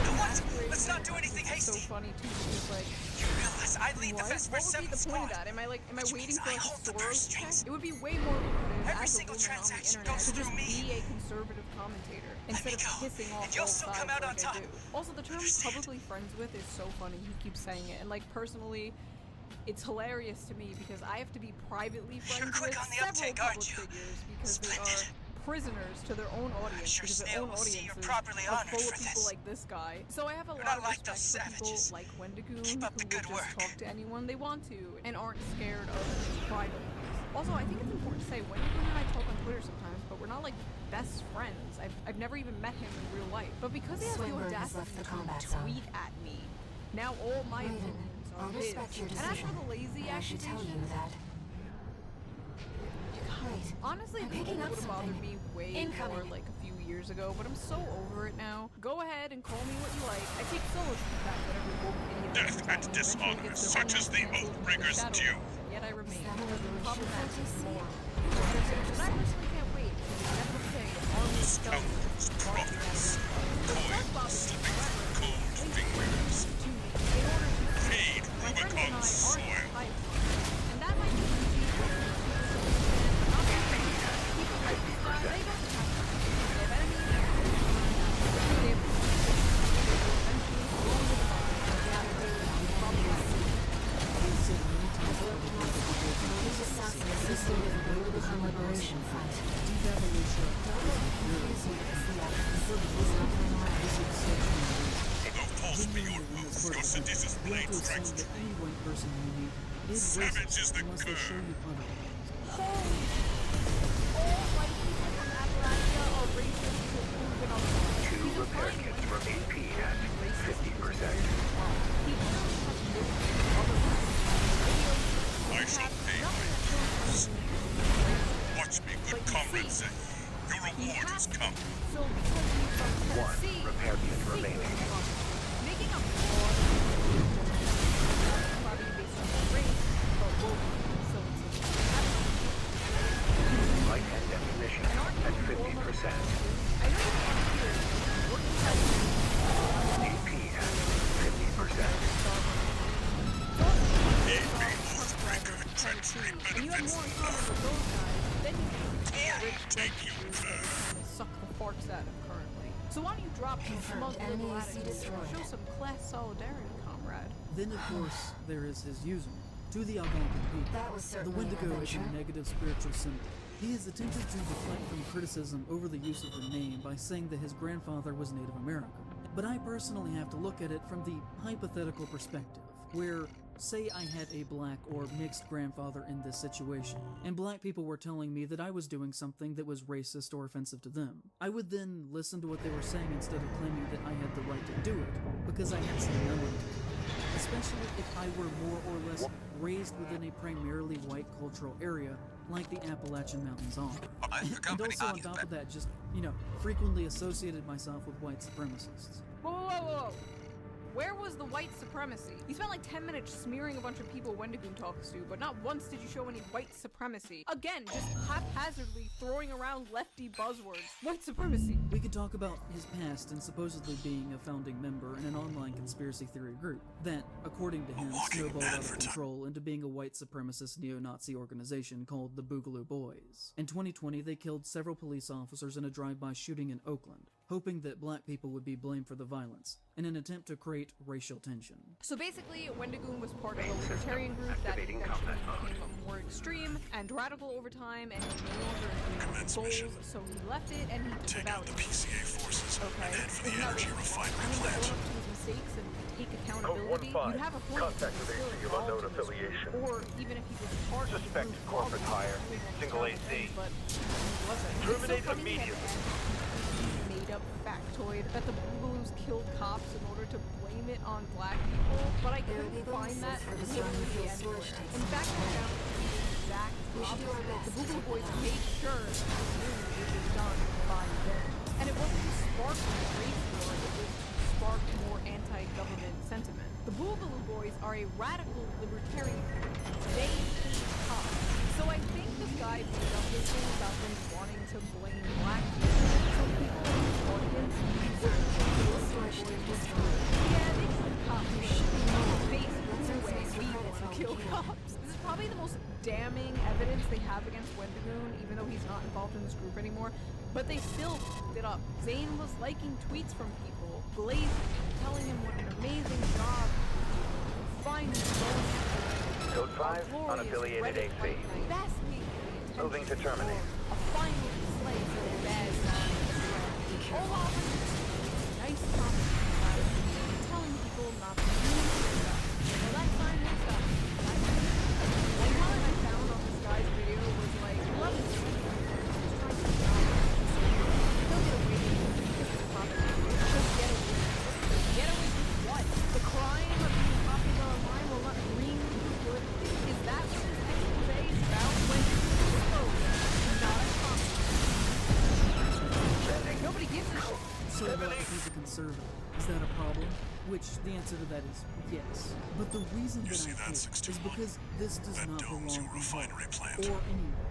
No, what? Let's not do anything So hasty. funny too, because like, You realize I lead the what? Vesper What would be 7th the point of squad. that? Am I Which waiting means for I like a hold the Soros purse check? strings. It would be way more lucrative Every as a single woman on the transaction internet goes to through just me. be a conservative commentator instead me of go, pissing off and you'll both still sides come out on like top. I do. Also, the term Understand? publicly friends with is so funny. He keeps saying it, and like personally, it's hilarious to me because I have to be privately friends quick with on the several uptake, public aren't you? figures because they Splendid. are prisoners to their own audience sure because their Snail own will see you're audiences properly are honored full of for people this. like this guy. So I have a You're lot not of like respect those for people savages. like Wendigoon Keep up who the will good just work. talk to anyone they want to and aren't scared of any private ones. Also, I think it's important to say Wendigoon and I talk on Twitter sometimes, but we're not like best friends. I've never even met him in real life. But because he has the Swinburne has left audacity the to combat zone. tweet at me, now all my Raven, opinions are I'll his. respect your And as decision. for the lazy I should tell accusation, you that. Wait, honestly, I'm this picking up would have bothered something. me way Incoming. more like a few years ago, but I'm so over it now. Go ahead and call me what you like. I take solace in the fact that every woke idiot Death that and eventually dishonor, gets their such own as the canceled into Oathbreakers shadow due. realms, and yet I remain. that what you Problematic should and see? more. But I personally can't wait to never pay an army of Scoundrels, prophets, toils, slipping through cold fingers. to me in order to Feed my friends and I Rubicon's aren't soil. type. And that might be easy for not people like this guy, they don't have to. They have enemies, they have eventually, along with the body, gather daily on the problem. He has said many times publicly that the Police assassin associated with the Rubicon Liberation Front. deep Appalachia is Although false be your genuinely mouth, as your part of the seditious you have blade to assume strikes that true. any white person you meet is Savage racist is the unless they show curve. you otherwise. All white people from Appalachia are racist to proven otherwise. Two He's repair implying kits that from AP at 50%. he clearly has lived otherwise. I shall pay my dues. Watch me, good comrades say. Your reward has come. So because he's from One Tennessee, repair kit remaining. making up for probably based on their race, but woke, so it's Light and ammunition at 50%. I know you want to hear working class AP at 50%. Aid me, Oathbreaker, treachery and you have more in common with those guys than you do with the rich Take you, that suck the farts out of currently. So why don't you drop some Confirmed. smug Enemy little AC attitude and destroyed. show some class solidarity, comrade? Then, of course, there is his username. To the Algonquin people, That was the certainly an Wendigo is a adventure. negative spiritual symbol. He has attempted to deflect from criticism over the use of the name by saying that his grandfather was Native American. But I personally have to look at it from the hypothetical perspective, where, say I had a black or mixed grandfather in this situation, and black people were telling me that I was doing something that was racist or offensive to them. I would then listen to what they were saying instead of claiming that I had the right to do it, because I had some melanin. Especially if I were more or less raised within a primarily white cultural area, like the Appalachian Mountains are. And also on top of that, just, frequently associated myself with white supremacists. Whoa, whoa, whoa, whoa. Where was the white supremacy? You spent like 10 minutes smearing a bunch of people Wendigoon talks to, but not once did you show any white supremacy. Again, just haphazardly throwing around lefty buzzwords. White supremacy. We could talk about his past and supposedly being a founding member in an online conspiracy theory group that, according to him, snowballed out of control into being a white supremacist neo-Nazi organization called the Boogaloo Boys. In 2020, they killed several police officers in a drive-by shooting in Oakland. hoping that black people would be blamed for the violence, in an attempt to create racial tension. So basically, Wendigoon was part of a libertarian group that eventually became more extreme and radical over time, and he no longer agreed with goals, so he left it and he took Take out the PCA forces and head for the energy refinery plant. Own up to his mistakes and take accountability. You'd have a point. Contact with AC of unknown affiliation. Or even if he was part Suspect of the group corporate hire. Single AC. but he wasn't. Terminate It's so funny immediately. Made-up factoid that the Blues killed cops in order to blame it on black people, but I couldn't find that literally anywhere. In fact, I found the exact opposite. The Boogaloo Boys made sure that the movie was done by them. And it wasn't to spark a race war, it was to spark more anti-government sentiment. The Boogaloo Boys are a radical libertarian group. They hate cops. So I think this guy made up this thing about them wanting to blame black people. So people in the audience yeah, they killed cops. You should be basically way we want to kill cops. This is probably the most damning evidence they have against Wendigoon, even though he's not involved in this group anymore. But they still f***ed it up. Zane was liking tweets from people, blazing, telling him what an amazing job he finally going Code 5, unaffiliated AC. Moving to terminate. A final display for their bad side. All off nice comments about it, telling people not to use stuff. Well, that sign was stuff. One comment I found on this guy's video was like, love it. He'll get away with it. Just get away with it. Get away with what? The crime of being popular online will not bring you good. Is that what this expose is about? When not a comment. Nobody gives a shit. So what if he's a conservative? Is that a problem? Which the answer to that is yes. But the reason that I care is because this does not belong in refinery plant. or anywhere.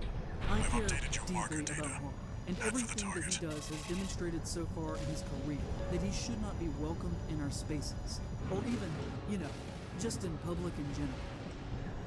I care updated your marker deeply data. about harm, and Head for the everything that he target. does has demonstrated so far in his career that he should not be welcomed in our spaces, or even, just in public in general.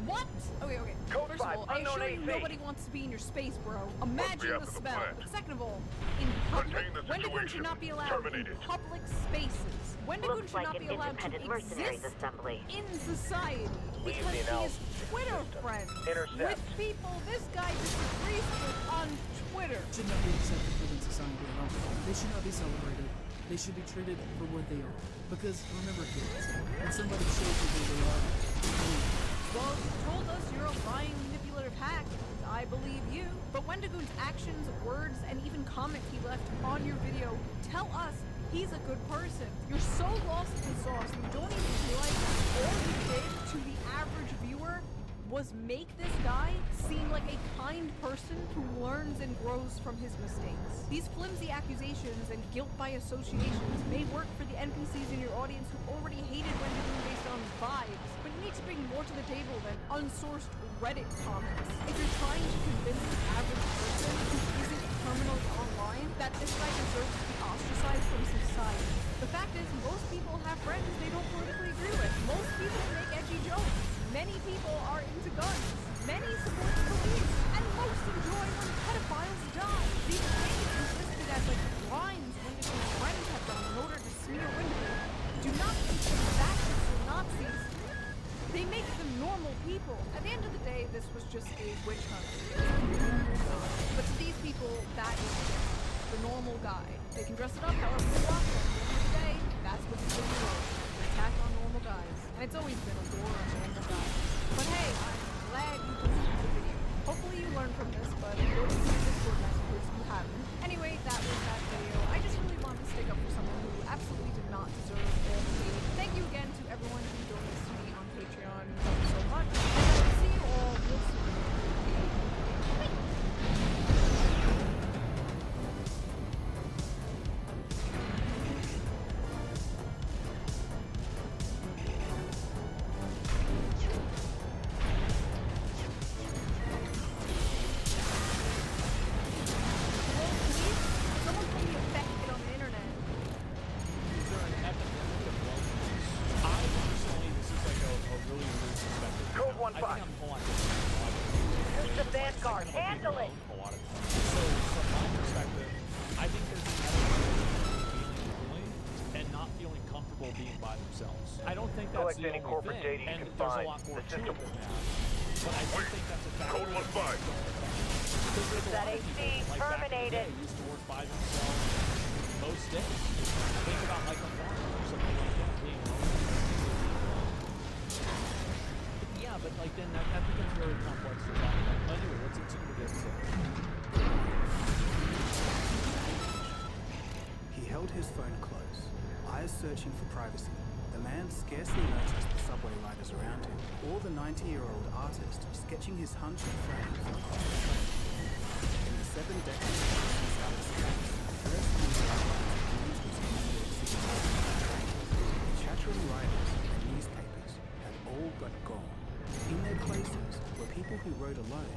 What? Okay. Code First of 5, all, I unknown assure you AC. nobody wants to be in your space, bro. Imagine the after the smell. plant. Second of all, in public, Contain the Wendigoon situation. should not be allowed Terminate in it. public spaces. Wendigoon Looks should like not an be allowed to independent mercenaries exist assembly. in society Leave because the he is analysis Twitter system. friends Intercept. with people this guy disagrees with on Twitter. Should not be accepted within society at all. They should not be celebrated. They should be treated for what they are. Because remember, kids, when somebody shows you who they are, believe. Well, you told us you're a lying, manipulative hack, and I believe you. But Wendigoon's actions, words, and even comments he left on your video tell us he's a good person. You're so lost in the sauce, you don't even realize all you did to the average viewer was make this guy seem like a kind person who learns and grows from his mistakes. These flimsy accusations and guilt by associations may work for the NPCs in your audience who already hated Wendigoon based on vibes, but you need to bring more to the table than unsourced Reddit comments. If you're trying to convince the average person who isn't terminally online that this guy deserves to be ostracized from society, the fact is most people have friends they don't politically agree with. Most people make edgy jokes. Many people are into guns. Many support the police. And most enjoy when pedophiles die. These things listed as like crimes Wendigoon's friends have done in order to smear Wendigoon do not make them fascists or Nazis. They make them normal people. At the end of the day, this was just a witch hunt. But to these people, that is the normal guy. They can dress it up however they want, but at the end of the day, that's what he's doing. An attack on normal guys. And it's always been a war on normal guys. But hey, I'm glad you listened to the video. Hopefully you learned from this, but if you don't see Discord messages, you haven't. Anyway, that was that video. I just really wanted to stick up for someone who absolutely did not deserve all the hate. Thank you again to everyone who donates to me on Patreon. Thank you so much. And I will see you all real soon. Bye. people being by themselves. I don't think that's Collect the any only corporate thing, data you and can there's find. a lot more The to it system- than that. But I do think that's a factor. Code 1-5. Because there's a That lot of people, AC like back in the day, terminated. used to work by themselves most days. Think about like a farm or something like that being lonely. Yeah, but like then that becomes very complex to talk about. Anyway, what's it super good to He held his phone close, eyes searching for privacy. The man scarcely noticed the subway riders around him, or the 90-year-old artist sketching his hunch and frame for the coffee train. In the 7 decades since Alice Gates, first user outlines of news was in New York City train. The chattering riders and newspapers had all but gone. In their places were people who rode alone.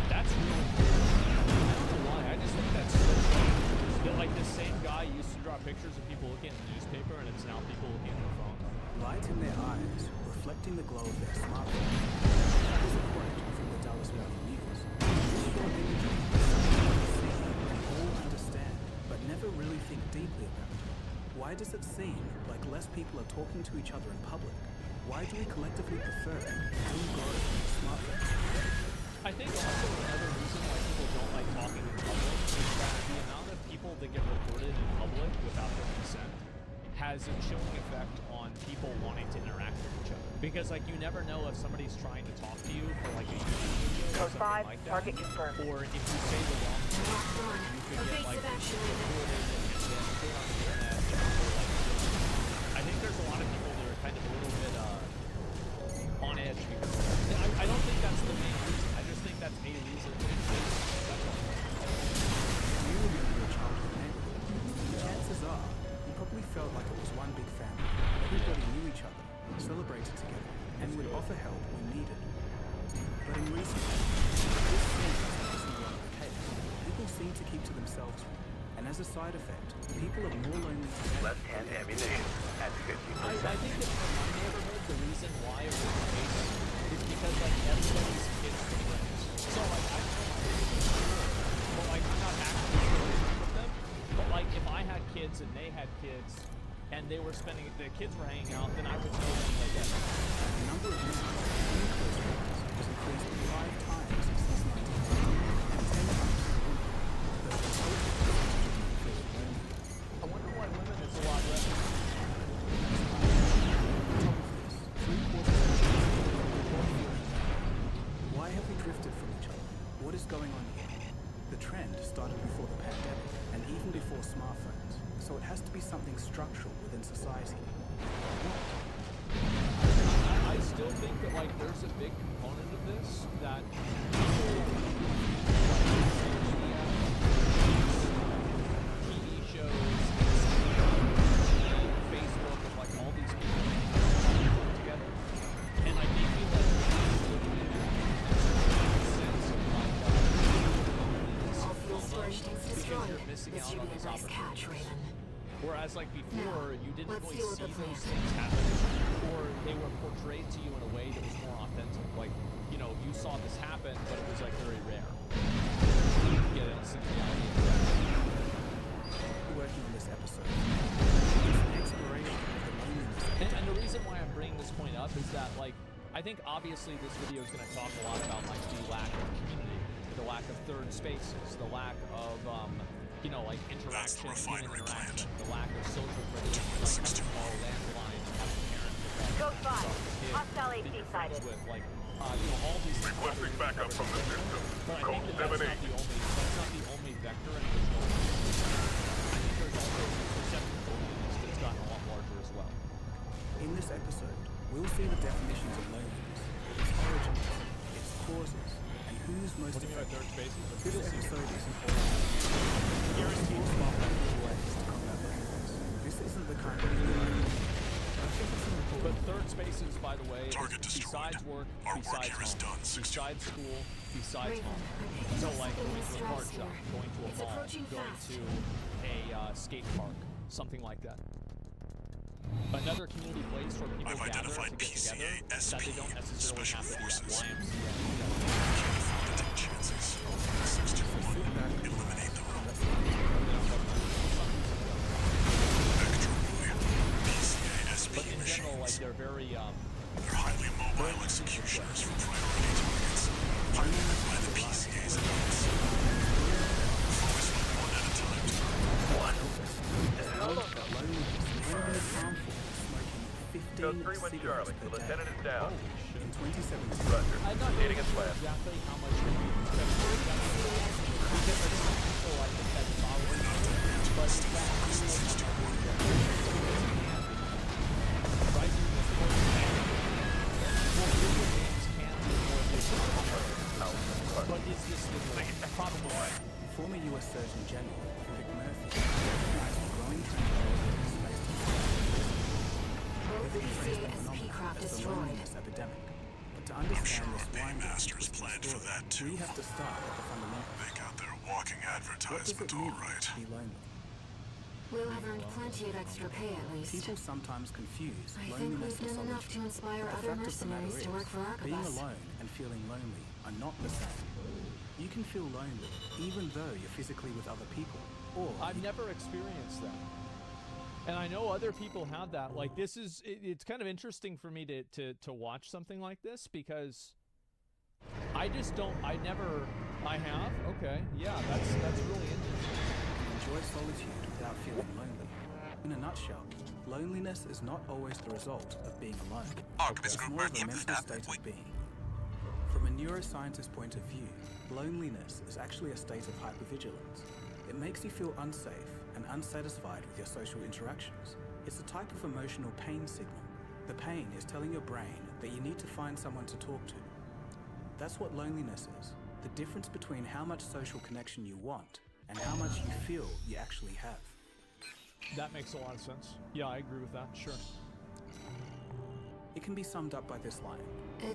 That's really cool. I don't know why. I just think that's so funny. That like this same guy used to draw pictures of people looking at the newspaper, and it's now people looking at their phone. Light in their eyes, reflecting the glow of their smartphone. That is a quote from the Dallas Morning News. This short imagery is something we see and all understand, but never really think deeply about. Why does it seem like less people are talking to each other in public? Why do we collectively prefer in-grown smartphones? I think also another reason why people don't like talking in public is that the amount of people that get recorded in public without their consent has a chilling effect on people wanting to interact with each other. Because like you never know if somebody's trying to talk to you for like a YouTube video or Code something 5, like that. target confirmed. Or if you say the wrong thing, you could get like recorded and then put on the internet. Or, like, I think there's a lot of people that are kind of a little bit on edge because of that. I don't think that's the main reason. I just think that's a reason that exists. That's all. You live in your childhood neighborhood. Chances are, you probably felt like it was one big family. Everybody knew each other, celebrated together, and would offer help when needed. But in recent years, this seems no longer the case. People seem to keep to themselves, and as a side effect, people are more lonely together. Left-hand ammunition at 50%. I think that in my neighborhood, the reason why it was the case is because like everybody's kids were friends. So like I know my neighbors, but like I'm not actually really friends with them. But like if I had kids and they had kids, and they were spending, the kids were hanging out, then I would know them like that. The number of users in close friends has increased 5 times since 1990 and 10 times for women. The total percentage feels lonely. I wonder why women is a lot less. Why have we drifted from each other? What is going on here? The trend started before the pandemic and even before smartphones, so it has to be something structural within society. I still think that like there's a big component of this that people, TV shows, Facebook, and like all these people together, and I think we like sense of like All fuel storage tanks because destroyed. you're missing This out should on be these a nice catch, opportunities. Raven. Whereas like before, you didn't let's really deal with see the those plan. things happen, or they were portrayed to you in a way that was more authentic. Like, you know, you saw this happen, but it was like very rare. You didn't get to see the reality of that. Working on this episode, it's an exploration of the loneliness. And the reason why I'm bringing this point up is that, like, I think obviously this video is going to talk a lot about like the lack of community, the lack of third spaces, the lack of you know, like interaction, human interaction, the lack of social privilege, like having to call landline and having parents that Code 5, talk to kids, hostile that AC you're friends sighted. with, like, you know, all these things. Requesting backup from the system. But I Code think that that's 7-8. not the only vector in which loneliness is. I think there's also the perception of loneliness that's gotten a lot larger as well. In this episode, we'll see the definitions of loneliness, its origins, its causes, and who's most What do you mean by affected. third spaces? This episode is important. Guaranteed smartphone ways to combat loneliness. This isn't the kind of video I think it's important. But third spaces, by the way, Target destroyed. besides work, Our work besides here is home, done. 6-2. besides school, besides Raven, home. I'm picking So up like something going to a distress card shop, here. going to a It's mall, approaching going fast. to a skate park, something like that. Another community place where people I've gather identified to get together PCA, that they SP, don't and necessarily Special have to be at Forces. YMCA. Take chances. 6-2-1. Eliminate them. Vector boy. like they're very They're highly mobile executioners for priority targets. Piloted by the PCA's adults. Focus on one at a time. One. Go 3-1 Charlie. The lieutenant is down. In 2017. Roger. I'm not Needing really a sure slab. exactly how much they use them for because there's some people I think that follow it, but it's that right in this point, well, video games can be more efficient, but is this the probably Former U.S. Surgeon General Vic Murphy recognized the growing trend of space Both PCA and P-Craft as the destroyed. loneliness epidemic. But to I'm understand sure this our wide paymasters planned for that too. we have to start at the fundamentals. Make out their walking What does it advertisement, mean all right. to be lonely? We'll have earned plenty of extra pay at least. People sometimes confuse I think loneliness we've and done enough to solitude. inspire The other fact of the matter mercenaries to work for being Arquebus. alone and feeling lonely are not the same. You can feel lonely even though you're physically with other people. Or I've never experienced that. And I know other people have that. Like this is it's kind of interesting for me to watch something like this because I just don't I have? Okay. Yeah, that's really interesting. enjoy solitude without feeling lonely. In a nutshell, loneliness is not always the result of being alone. Arquebus It's Group more of a Earth, mental state of being. From a neuroscientist point of view, loneliness is actually a state of hypervigilance. It makes you feel unsafe and unsatisfied with your social interactions. It's a type of emotional pain signal. The pain is telling your brain that you need to find someone to talk to. That's what loneliness is. The difference between how much social connection you want and how much you feel you actually have. That makes a lot of sense. Yeah, I agree with that. Sure. It can be summed up by this line.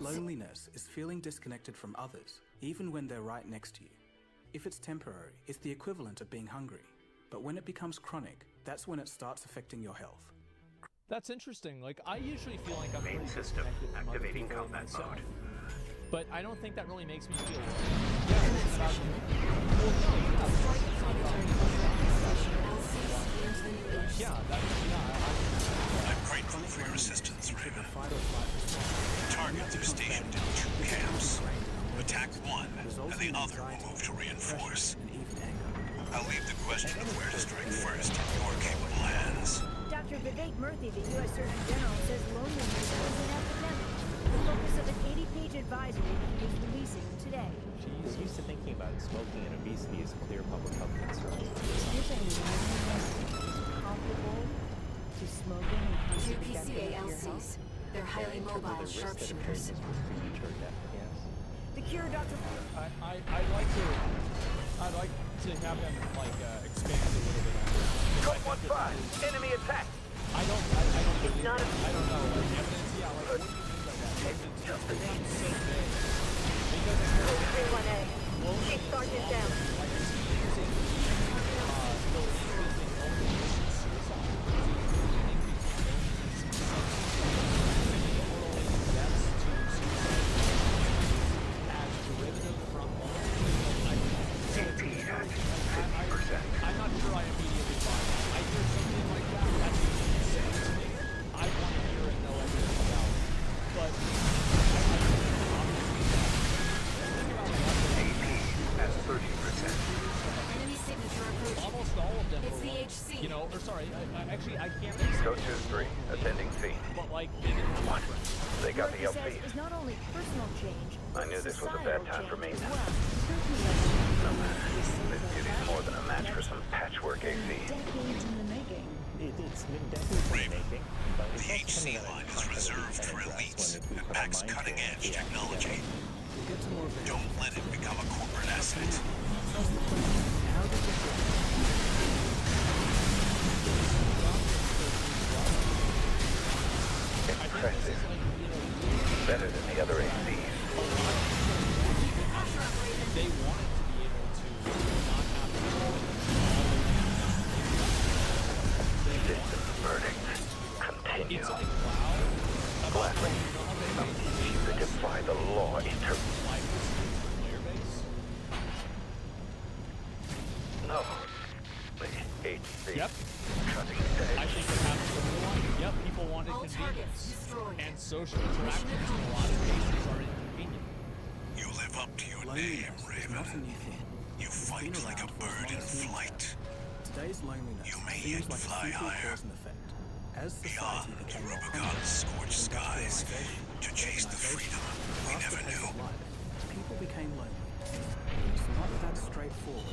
Loneliness is feeling disconnected from others, even when they're right next to you. If it's temporary, it's the equivalent of being hungry. But when it becomes chronic, that's when it starts affecting your health. That's interesting. Like I usually feel like I'm Main pretty system disconnected from other activating people and combat myself. mode. But I don't think that really makes me feel yeah, it's about well, no, yeah, I'm grateful for your assistance, Raven. Targets are stationed in 2 camps. Attack one, and the other will move to reinforce. I'll leave the question of where to strike first in your capable hands. Dr. Vivek Murthy, the U.S. Surgeon General, says loneliness is an epidemic. The focus of an 80-page advisory he is releasing today. We're used to thinking about smoking and obesity as clear public health concerns. You're saying loneliness is comparable to smoking and constant Two death PCA in your LCs. health? They're highly mobile sharpshooters. The cure, Dr. I'd like to have them like expand a little bit on it. Code 1-5. Enemy attack. I don't believe It's not it. a- I don't know. Like evidence, yeah, like what do you mean by that? Like, it's just so vague. Because it's Code 3-1A. Chief Sergeant down. like it's using the increasing loneliness and suicide. Deaths to suicide as derivative from I'm not sure I immediately buy that. I hear something like that, that's insane to me. I want to hear and know everything about it. But AP at 30%. Enemy signature approaching. almost all of them It's were the like, HC. you know, or sorry, actually I can't Code 2-3. Ascending feet. but like they didn't What? They got the Murphy says LPs. is not only personal change, I but knew this was a societal bad time for change me. as well. This beauty's more than a match for some patchwork AC. Decades in the making. It's been decades in the making, but it's The also HC something that line is constantly reserved for being addressed elites when we and put our packs mind to cutting-edge the technology. We'll get to more of the Don't let it become a corporate asset. How did you get Impressive. Better than the other ACs. they wanted to be able to not have to System verdict. Continue. it's like wow. Gladly. Some issue that defy the law enter. Player base. No. The HC. Yep. Cutting I edge. think it happened to everyone. Yep, people wanted All convenience. And social interactions in a lot of cases are inconvenient. You live up to your name, Raven. Not a new thing. You fight like a bird in flight. Today's loneliness You may seems yet like a fly simple higher. cause and effect. As society Beyond became more Rubicon's complex, scorched skies, industrialization, to chase the freedom we faster never pace knew. of life, people became lonely. It's not that straightforward.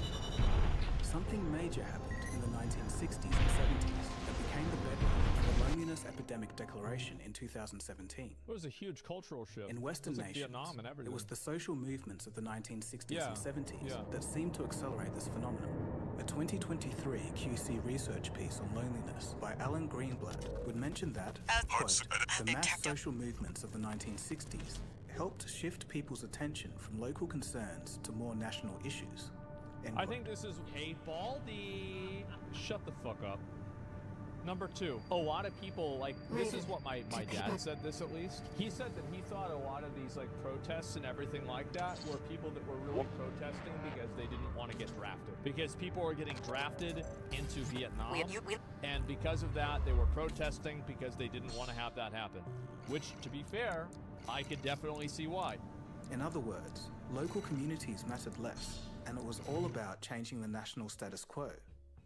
Something major happened in the 1960s and 70s that became the bedrock of the Loneliness Epidemic Declaration in 2017. It was a huge cultural shift. In Western it was like nations, Vietnam and everything. it was the social movements of the 1960s and 70s yeah. that seemed to accelerate this phenomenon. A 2023 QC research piece on loneliness by Alan Greenblatt would mention that, quote, the mass social movements of the 1960s helped shift people's attention from local concerns to more national issues. End I quote. think this is a Baldy. Shut the fuck up. Number two, a lot of people, like, this is what my dad said this at least. He said that he thought a lot of these, like, protests and everything like that were people that were really protesting because they didn't want to get drafted. Because people were getting drafted into Vietnam, and because of that, they were protesting because they didn't want to have that happen. Which, to be fair, I could definitely see why. In other words, local communities mattered less, and it was all about changing the national status quo.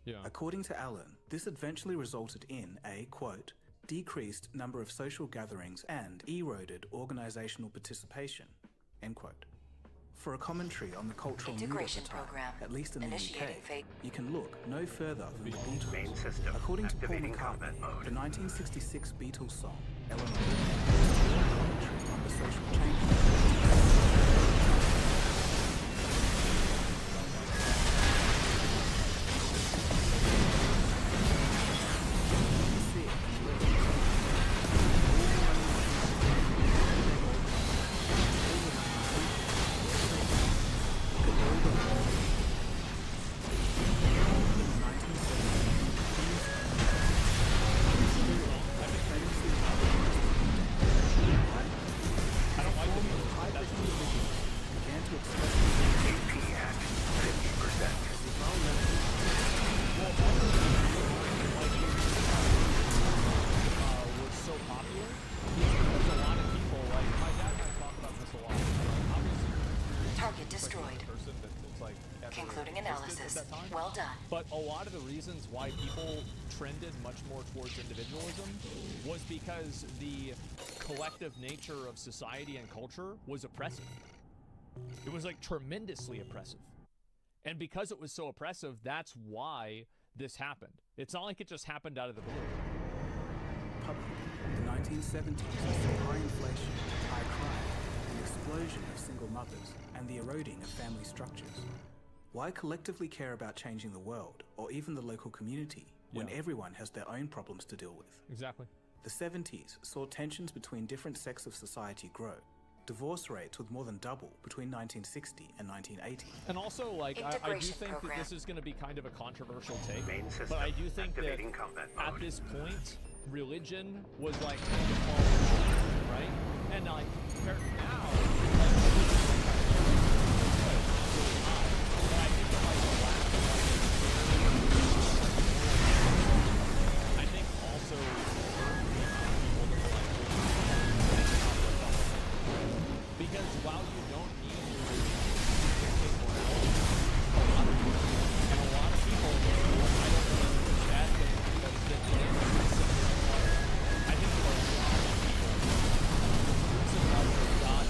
Yeah. According to Allen, this eventually resulted in a, quote, decreased number of social gatherings and eroded organizational participation, end quote. For a commentary on the cultural mood of the time, at least in the UK, you can look no further than the Beatles. Main system According to Paul activating McCartney, combat mode. the 1966 Beatles song, Eleanor, commentary on the social change. Well done. But a lot of the reasons why people trended much more towards individualism was because the collective nature of society and culture was oppressive. It was like tremendously oppressive. And because it was so oppressive, that's why this happened. It's not like it just happened out of the blue. Public. The 1970s saw high inflation, high crime, an explosion of single mothers, and the eroding of family structures. Why collectively care about changing the world, or even the local community, when everyone has their own problems to deal with? Exactly. The 70s saw tensions between different sects of society grow. Divorce rates would more than double between 1960 and 1980. And also, like, I do think that this is going to be kind of a controversial take, Main system but I do think that activating combat at mode. this point, religion was like, right? And like, compared to now, I think also because while you don't need and a lot of people, I don't know if it's bad thing because I think for a lot of people, the love of God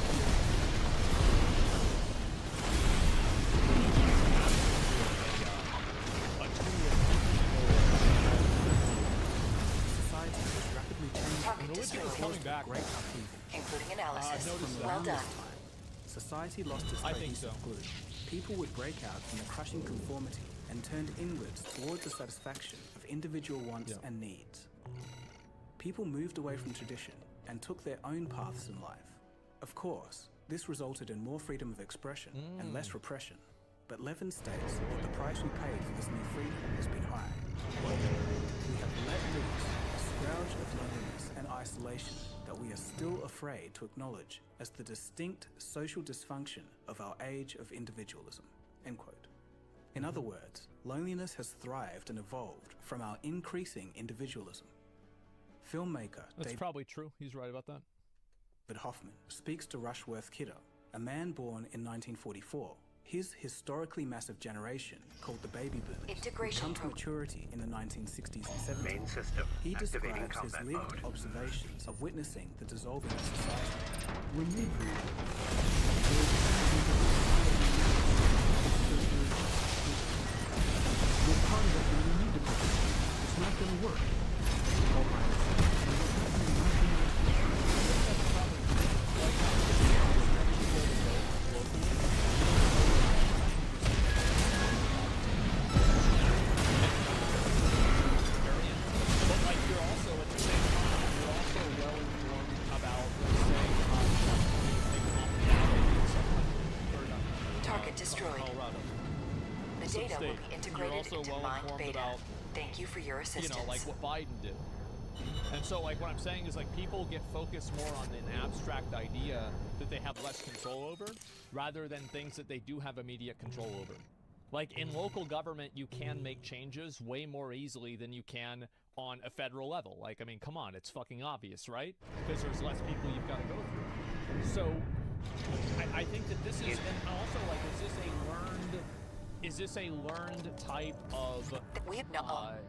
Society was rapidly changing. religion is coming back. Great upheaval. Including analysis. noticed Well done. Society lost its I think cohesive so. glue. People would break out from the crushing conformity and turned inwards towards the satisfaction of individual wants and needs. People moved away from tradition and took their own paths in life. Of course, this resulted in more freedom of expression and less repression. But Levin states that the price we paid for this new freedom has been high. We have let loose a scourge of loneliness and isolation that we are still afraid to acknowledge as the distinct social dysfunction of our age of individualism. End quote. In other words, loneliness has thrived and evolved from our increasing individualism. Filmmaker That's probably true. He's right about that. David Hoffman speaks to Rushworth Kidder, a man born in 1944. His historically massive generation, called the baby boomers, would come to maturity in the 1960s and 70s. Main system. He Activating describes his combat lived mode. observations of witnessing the dissolving of society. When we we're part of it and we need to be. It's not going to work. All by But like you're also at the same time, you're also well informed about, let's say, Target destroyed. Colorado. The Some data will state. be integrated You're also into well Mind informed Beta. about, Thank you for your assistance. you know, like what Biden did. And so like what I'm saying is like people get focused more on an abstract idea that they have less control over rather than things that they do have immediate control over. Like in local government, you can make changes way more easily than you can on a federal level. Like, I mean, come on, it's fucking obvious, right? Because there's less people you've got to go through. So I think that this is, and also like, is this a learned type of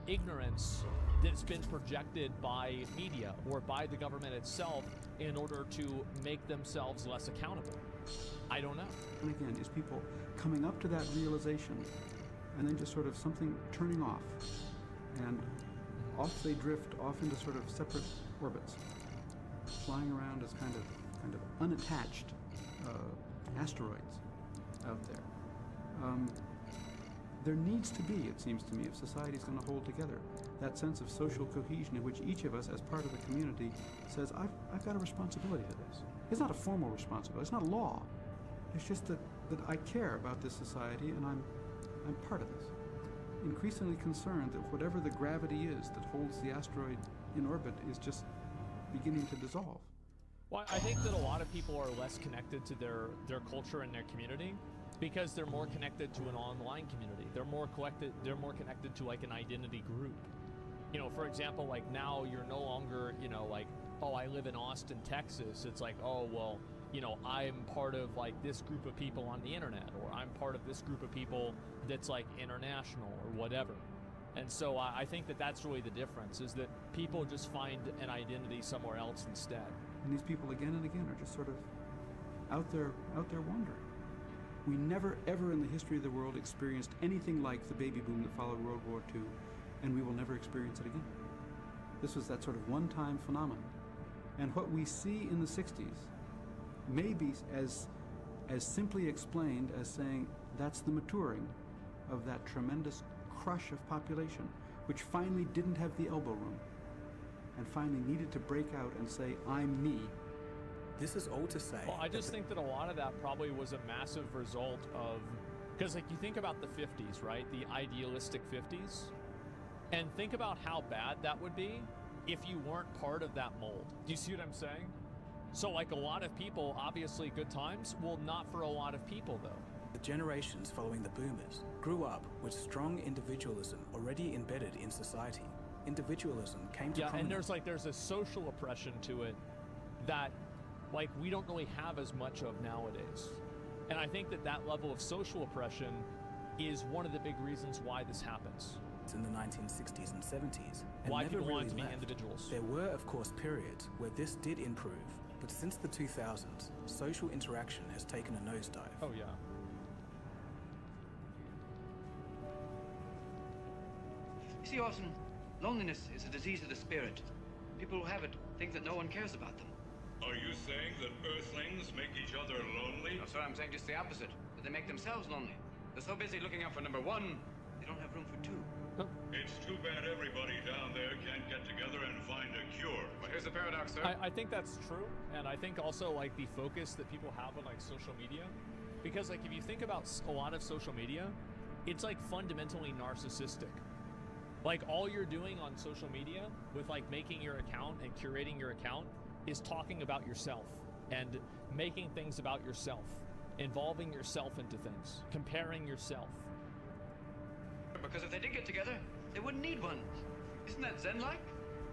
ignorance that's been projected by media or by the government itself in order to make themselves less accountable? I don't know. And again, is people coming up to that realization and then just sort of something turning off, and off they drift off into sort of separate orbits, flying around as kind of unattached asteroids out there. There needs to be, it seems to me, if society is going to hold together, that sense of social cohesion in which each of us, as part of the community, says, I've got a responsibility to this. It's not a formal responsibility. It's not law. It's just that I care about this society and I'm part of this. Increasingly concerned that whatever the gravity is that holds the asteroid in orbit is just beginning to dissolve. Well, I think that a lot of people are less connected to their culture and their community because they're more connected to an online community. They're more connected to like an identity group. You know, for example, like now you're no longer, you know, like, oh, I live in Austin, Texas. It's like, oh, well, you know, I'm part of like this group of people on the internet, or I'm part of this group of people that's like international or whatever. And so I think that that's really the difference, is that people just find an identity somewhere else instead. And these people again and again are just sort of out there wandering. We never ever in the history of the world experienced anything like the baby boom that followed World War II, and we will never experience it again. This was that sort of one-time phenomenon. And what we see in the 60s may be as simply explained as saying that's the maturing of that tremendous crush of population, which finally didn't have the elbow room and finally needed to break out and say, I'm me. This is all to say. Well, I just think that a lot of that probably was a massive result of, because like you think about the 50s, right? The idealistic 50s, and think about how bad that would be if you weren't part of that mold. Do you see what I'm saying? So like a lot of people, obviously good times, well, not for a lot of people though. The generations following the boomers grew up with strong individualism already embedded in society. Individualism came to prominence. And there's a social oppression to it that like we don't really have as much of nowadays. And I think that level of social oppression is one of the big reasons why this happens. In the 1960s and 70s, and why never people really wanted to be left. individuals. There were, of course, periods where this did improve, but since the 2000s, social interaction has taken a nosedive. Oh yeah. You see, Orson, loneliness is a disease of the spirit. People who have it think that no one cares about them. Are you saying that Earthlings make each other lonely? No, sir, I'm saying just the opposite. That they make themselves lonely. They're so busy looking out for number one, they don't have room for two. It's too bad everybody down there can't get together and find a cure. Well, here's the paradox, sir. I think that's true, and I think also like the focus that people have on like social media, because like if you think about a lot of social media, it's like fundamentally narcissistic. Like all you're doing on social media with like making your account and curating your account is talking about yourself and making things about yourself, involving yourself into things, comparing yourself. Because if they did get together, they wouldn't need one. Isn't that Zen-like?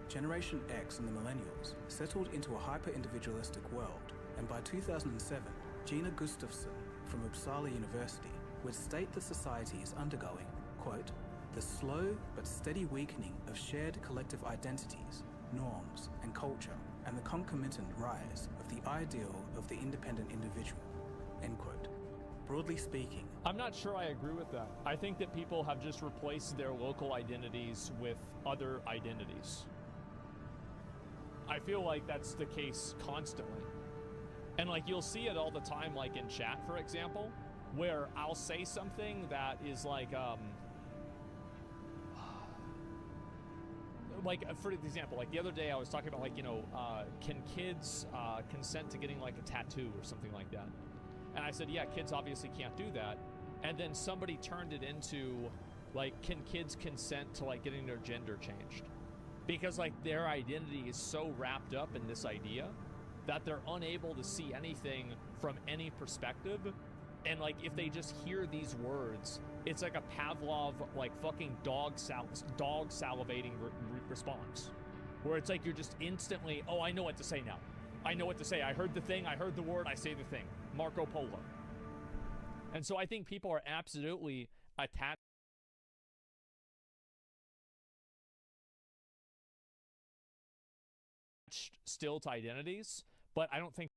Generation X and the Millennials settled into a hyper-individualistic world, and by 2007, Gina Gustafsson from Uppsala University would state that society is undergoing, quote, the slow but steady weakening of shared collective identities, norms, and culture, and the concomitant rise of the ideal of the independent individual, end quote. Broadly speaking, I'm not sure I agree with that. I think that people have just replaced their local identities with other identities. I feel like that's the case constantly. And like you'll see it all the time, like in chat, for example, where I'll say something that is like for example, like the other day I was talking about like, you know, can kids consent to getting like a tattoo or something like that? And I said, yeah, kids obviously can't do that. And then somebody turned it into like, can kids consent to like getting their gender changed? Because like their identity is so wrapped up in this idea that they're unable to see anything from any perspective. And like if they just hear these words, it's like a Pavlov like fucking dog salivating response, where it's like you're just instantly, oh, I know what to say now. I know what to say. I heard the thing, I heard the word, I say the thing. Marco Polo. And so I think people are absolutely attached still to identities, but I don't think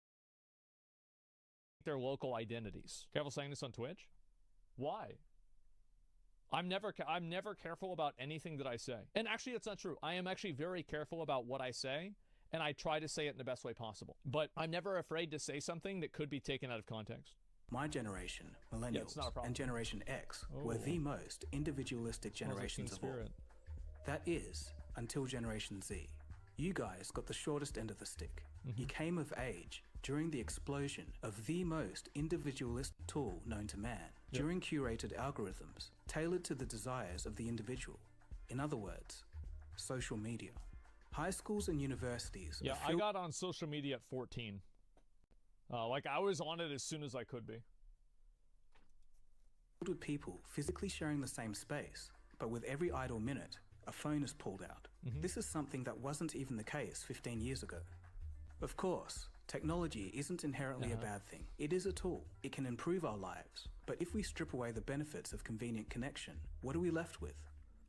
they're local identities. Careful saying this on Twitch? Why? I'm never careful about anything that I say. And actually, that's not true. I am actually very careful about what I say, and I try to say it in the best way possible. But I'm never afraid to say something that could be taken out of context. My generation, Millennials, and Generation X were the most individualistic generations of all. That is, until Generation Z. You guys got the shortest end of the stick. You came of age during the explosion of the most individualist tool known to man, during curated algorithms tailored to the desires of the individual. In other words, social media. High schools and universities. Yeah, I got on social media at 14. Like I was on it as soon as I could be. With people physically sharing the same space, but with every idle minute, a phone is pulled out. This is something that wasn't even the case 15 years ago. Of course, technology isn't inherently a bad thing. It is a tool. It can improve our lives. But if we strip away the benefits of convenient connection, what are we left with?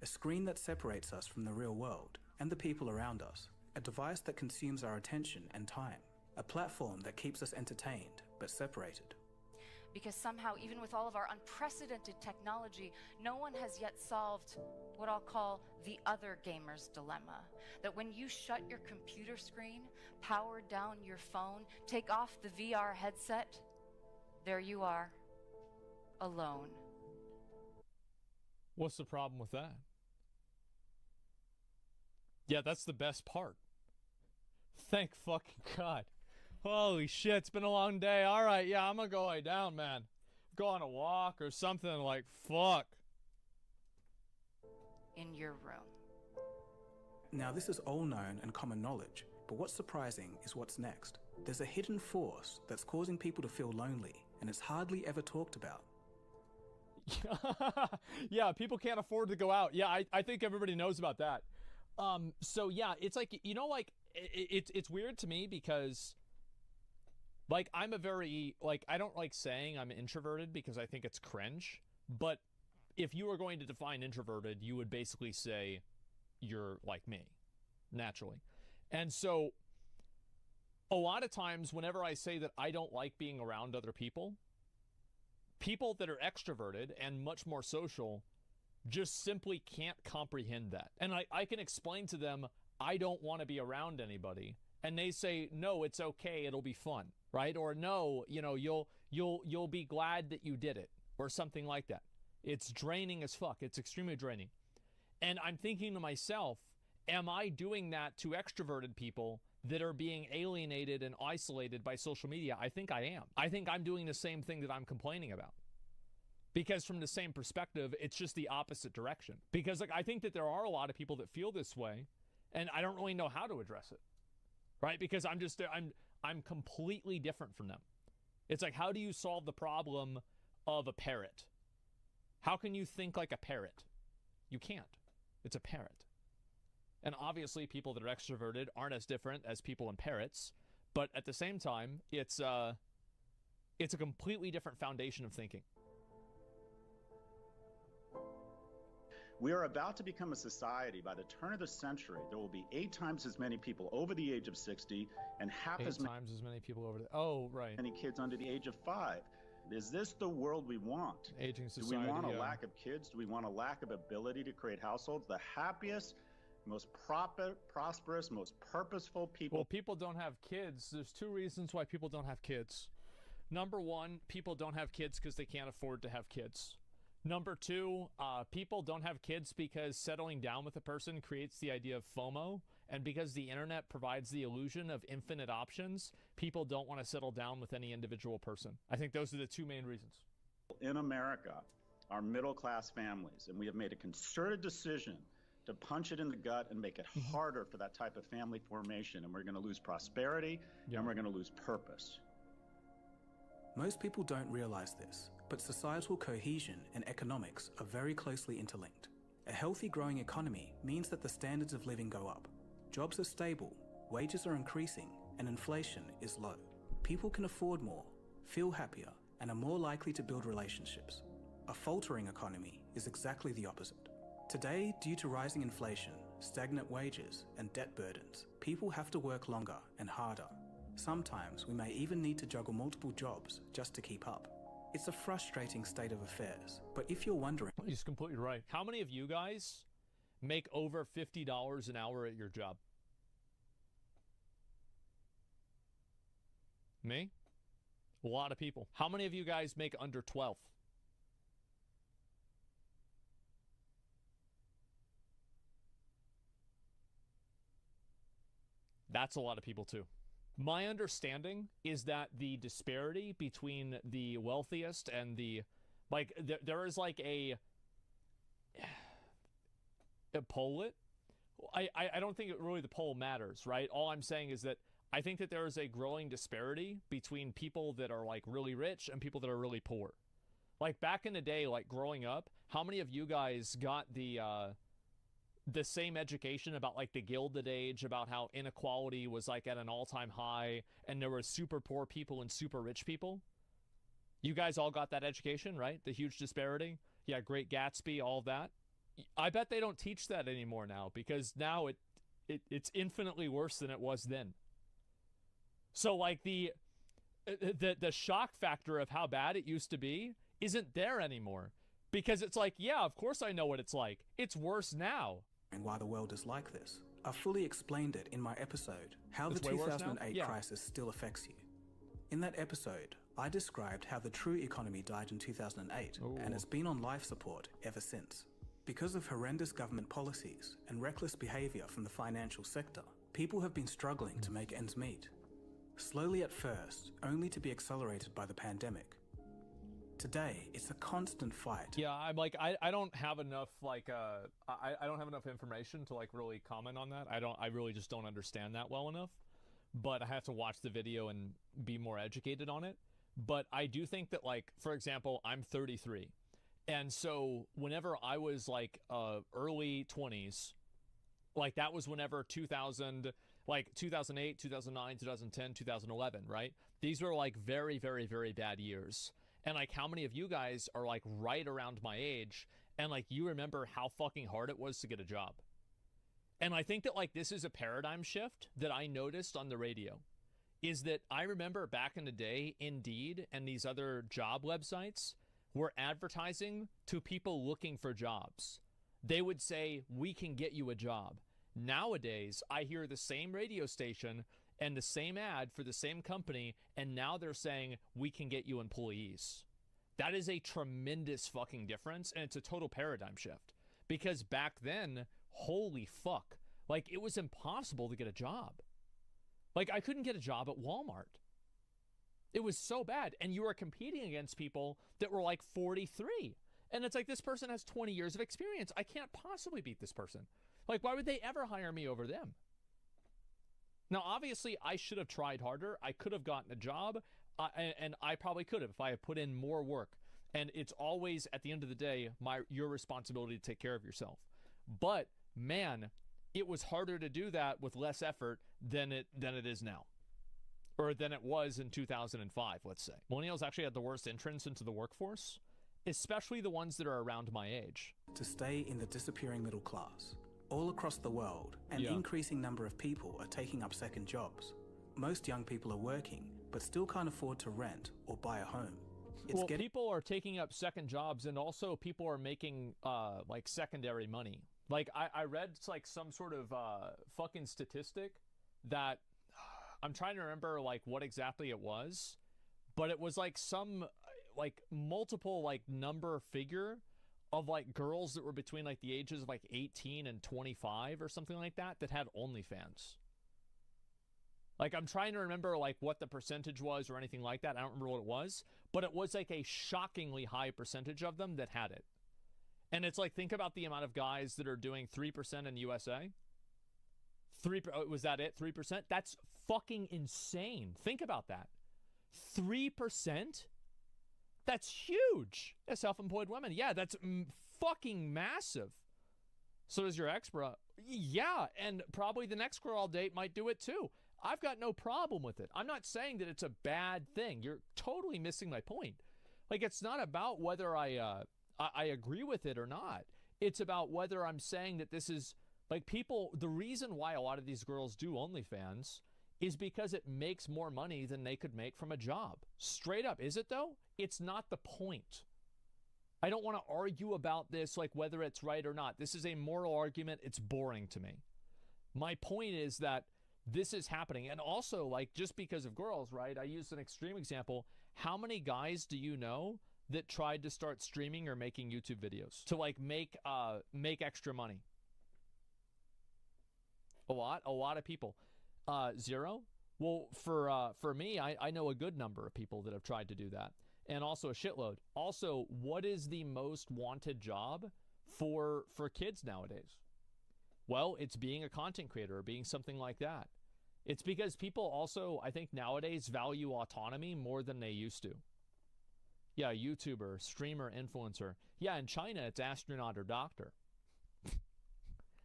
A screen that separates us from the real world and the people around us. A device that consumes our attention and time. A platform that keeps us entertained, but separated. Because somehow, even with all of our unprecedented technology, no one has yet solved what I'll call the other gamer's dilemma. That when you shut your computer screen, power down your phone, take off the VR headset, there you are, alone. What's the problem with that? Yeah, that's the best part. Thank fucking God. Holy shit, it's been a long day. All right, yeah, I'm gonna go lay down, man. Go on a walk or something, like, fuck. In your room. Now, this is all known and common knowledge, but what's surprising is what's next. There's a hidden force that's causing people to feel lonely, and it's hardly ever talked about. Yeah, people can't afford to go out. Yeah, I think everybody knows about that. So yeah, it's like, you know, like, it's weird to me because, like, I'm a very, like, I don't like saying I'm introverted because I think it's cringe, but if you were going to define introverted, you would basically say you're like me, naturally. And so a lot of times whenever I say that I don't like being around other people, people that are extroverted and much more social just simply can't comprehend that. And I can explain to them, I don't want to be around anybody. And they say, no, it's okay, it'll be fun, right? Or no, you know, you'll be glad that you did it, or something like that. It's draining as fuck. It's extremely draining. And I'm thinking to myself, am I doing that to extroverted people that are being alienated and isolated by social media? I think I am. I think I'm doing the same thing that I'm complaining about. Because from the same perspective, it's just the opposite direction. Because like I think that there are a lot of people that feel this way, and I don't really know how to address it. Right? Because I'm completely different from them. It's like, how do you solve the problem of a parrot? How can you think like a parrot? You can't. It's a parrot. And obviously people that are extroverted aren't as different as people in parrots, but at the same time, it's a completely different foundation of thinking. We are about to become a society. By the turn of the century, there will be 8 times as many people over the age of 60 and half as many people over the... Oh, right. Many kids under the age of 5. Is this the world we want? Aging society, Do we want a lack of kids? Do we want a lack of ability to create households? The happiest, most prosperous, most purposeful people... Well, people don't have kids. There's 2 reasons why people don't have kids. Number 1, people don't have kids because they can't afford to have kids. Number 2, people don't have kids because settling down with a person creates the idea of FOMO, and because the internet provides the illusion of infinite options, people don't want to settle down with any individual person. I think those are the 2 main reasons. In America, our middle-class families, and we have made a concerted decision to punch it in the gut and make it harder for that type of family formation, and we're going to lose prosperity, and we're going to lose purpose. Most people don't realize this, but societal cohesion and economics are very closely interlinked. A healthy growing economy means that the standards of living go up. Jobs are stable, wages are increasing, and inflation is low. People can afford more, feel happier, and are more likely to build relationships. A faltering economy is exactly the opposite. Today, due to rising inflation, stagnant wages, and debt burdens, people have to work longer and harder. Sometimes we may even need to juggle multiple jobs just to keep up. It's a frustrating state of affairs, but if you're wondering... He's completely right. How many of you guys make over $50 an hour at your job? Me? A lot of people. How many of you guys make under 12? That's a lot of people too. My understanding is that the disparity between the wealthiest and the, like, there is like a poll it. I don't think really the poll matters, right? All I'm saying is that I think that there is a growing disparity between people that are like really rich and people that are really poor. Like back in the day, like growing up, how many of you guys got the same education about like the Gilded Age, about how inequality was like at an all-time high and there were super poor people and super rich people? You guys all got that education, right? The huge disparity. Yeah, Great Gatsby, all that. I bet they don't teach that anymore now, because now it's infinitely worse than it was then. So like the shock factor of how bad it used to be isn't there anymore, because it's like, yeah, of course I know what it's like. It's worse now. And why the world is like this. I fully explained it in my episode, How the 2008 Crisis Still Affects You. In that episode, I described how the true economy died in 2008 and has been on life support ever since. Because of horrendous government policies and reckless behavior from the financial sector, people have been struggling to make ends meet. Slowly at first, only to be accelerated by the pandemic. Today, it's a constant fight. Yeah, I'm like, I don't have enough, like, I don't have enough information to, like, really comment on that. I really just don't understand that well enough. But I have to watch the video and be more educated on it. But I do think that, like, for example, I'm 33. And so whenever I was, like, early 20s, like, that was whenever 2000, like, 2008, 2009, 2010, 2011, right? These were, like, very, very, very bad years. And like, how many of you guys are like right around my age and like you remember how fucking hard it was to get a job? And I think that like this is a paradigm shift that I noticed on the radio, is that I remember back in the day, Indeed and these other job websites were advertising to people looking for jobs. They would say, we can get you a job. Nowadays, I hear the same radio station and the same ad for the same company, and now they're saying, we can get you employees. That is a tremendous fucking difference, and it's a total paradigm shift. Because back then, holy fuck, like, it was impossible to get a job. Like, I couldn't get a job at Walmart. It was so bad, and you were competing against people that were like 43. And it's like, this person has 20 years of experience. I can't possibly beat this person. Like, why would they ever hire me over them? Now, obviously, I should have tried harder. I could have gotten a job, and I probably could have if I had put in more work. And it's always, at the end of the day, your responsibility to take care of yourself. But, man, it was harder to do that with less effort than it is now. Or than it was in 2005, let's say. Millennials actually had the worst entrance into the workforce, especially the ones that are around my age. To stay in the disappearing middle class. All across the world, an increasing number of people are taking up second jobs. Most young people are working, but still can't afford to rent or buy a home. People are taking up second jobs, and also people are making like secondary money. Like I read like some sort of fucking statistic that I'm trying to remember like what exactly it was, but it was like some like multiple like number figure of like girls that were between like the ages of like 18 and 25 or something like that had OnlyFans. Like, I'm trying to remember like what the percentage was or anything like that. I don't remember what it was, but it was like a shockingly high percentage of them that had it. And it's like, think about the amount of guys that are doing 3% in the USA. Was that it? 3%? That's fucking insane. Think about that. 3%? That's huge. As self-employed women. Yeah, that's fucking massive. So does your ex, bro? Yeah, and probably the next girl I'll date might do it too. I've got no problem with it. I'm not saying that it's a bad thing. You're totally missing my point. Like, it's not about whether I agree with it or not. It's about whether I'm saying that this is, like, people, the reason why a lot of these girls do OnlyFans is because it makes more money than they could make from a job. Straight up. Is it, though? It's not the point. I don't want to argue about this, like, whether it's right or not. This is a moral argument. It's boring to me. My point is that this is happening. And also, like, just because of girls, right? I used an extreme example. How many guys do you know that tried to start streaming or making YouTube videos to, like, make extra money? A lot of people. Zero? Well, for me, I know a good number of people that have tried to do that. And also a shitload. Also, what is the most wanted job for kids nowadays? Well, it's being a content creator or being something like that. It's because people also, I think nowadays, value autonomy more than they used to. Yeah, YouTuber, streamer, influencer. Yeah, in China, it's astronaut or doctor.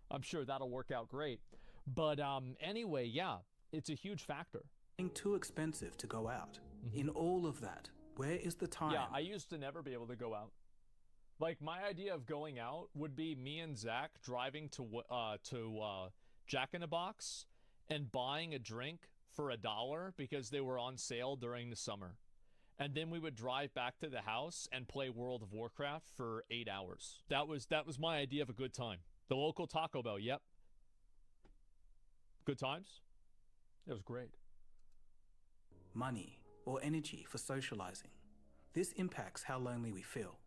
I'm sure that'll work out great. But anyway, yeah, it's a huge factor. Too expensive to go out. In all of that, where is the time? Yeah, I used to never be able to go out. Like, my idea of going out would be me and Zach driving to Jack in the Box and buying a drink for $1 because they were on sale during the summer. And then we would drive back to the house and play World of Warcraft for 8 hours. That was my idea of a good time. The local Taco Bell, yep. Good times? It was great. Money or energy for socializing. This impacts how lonely we feel.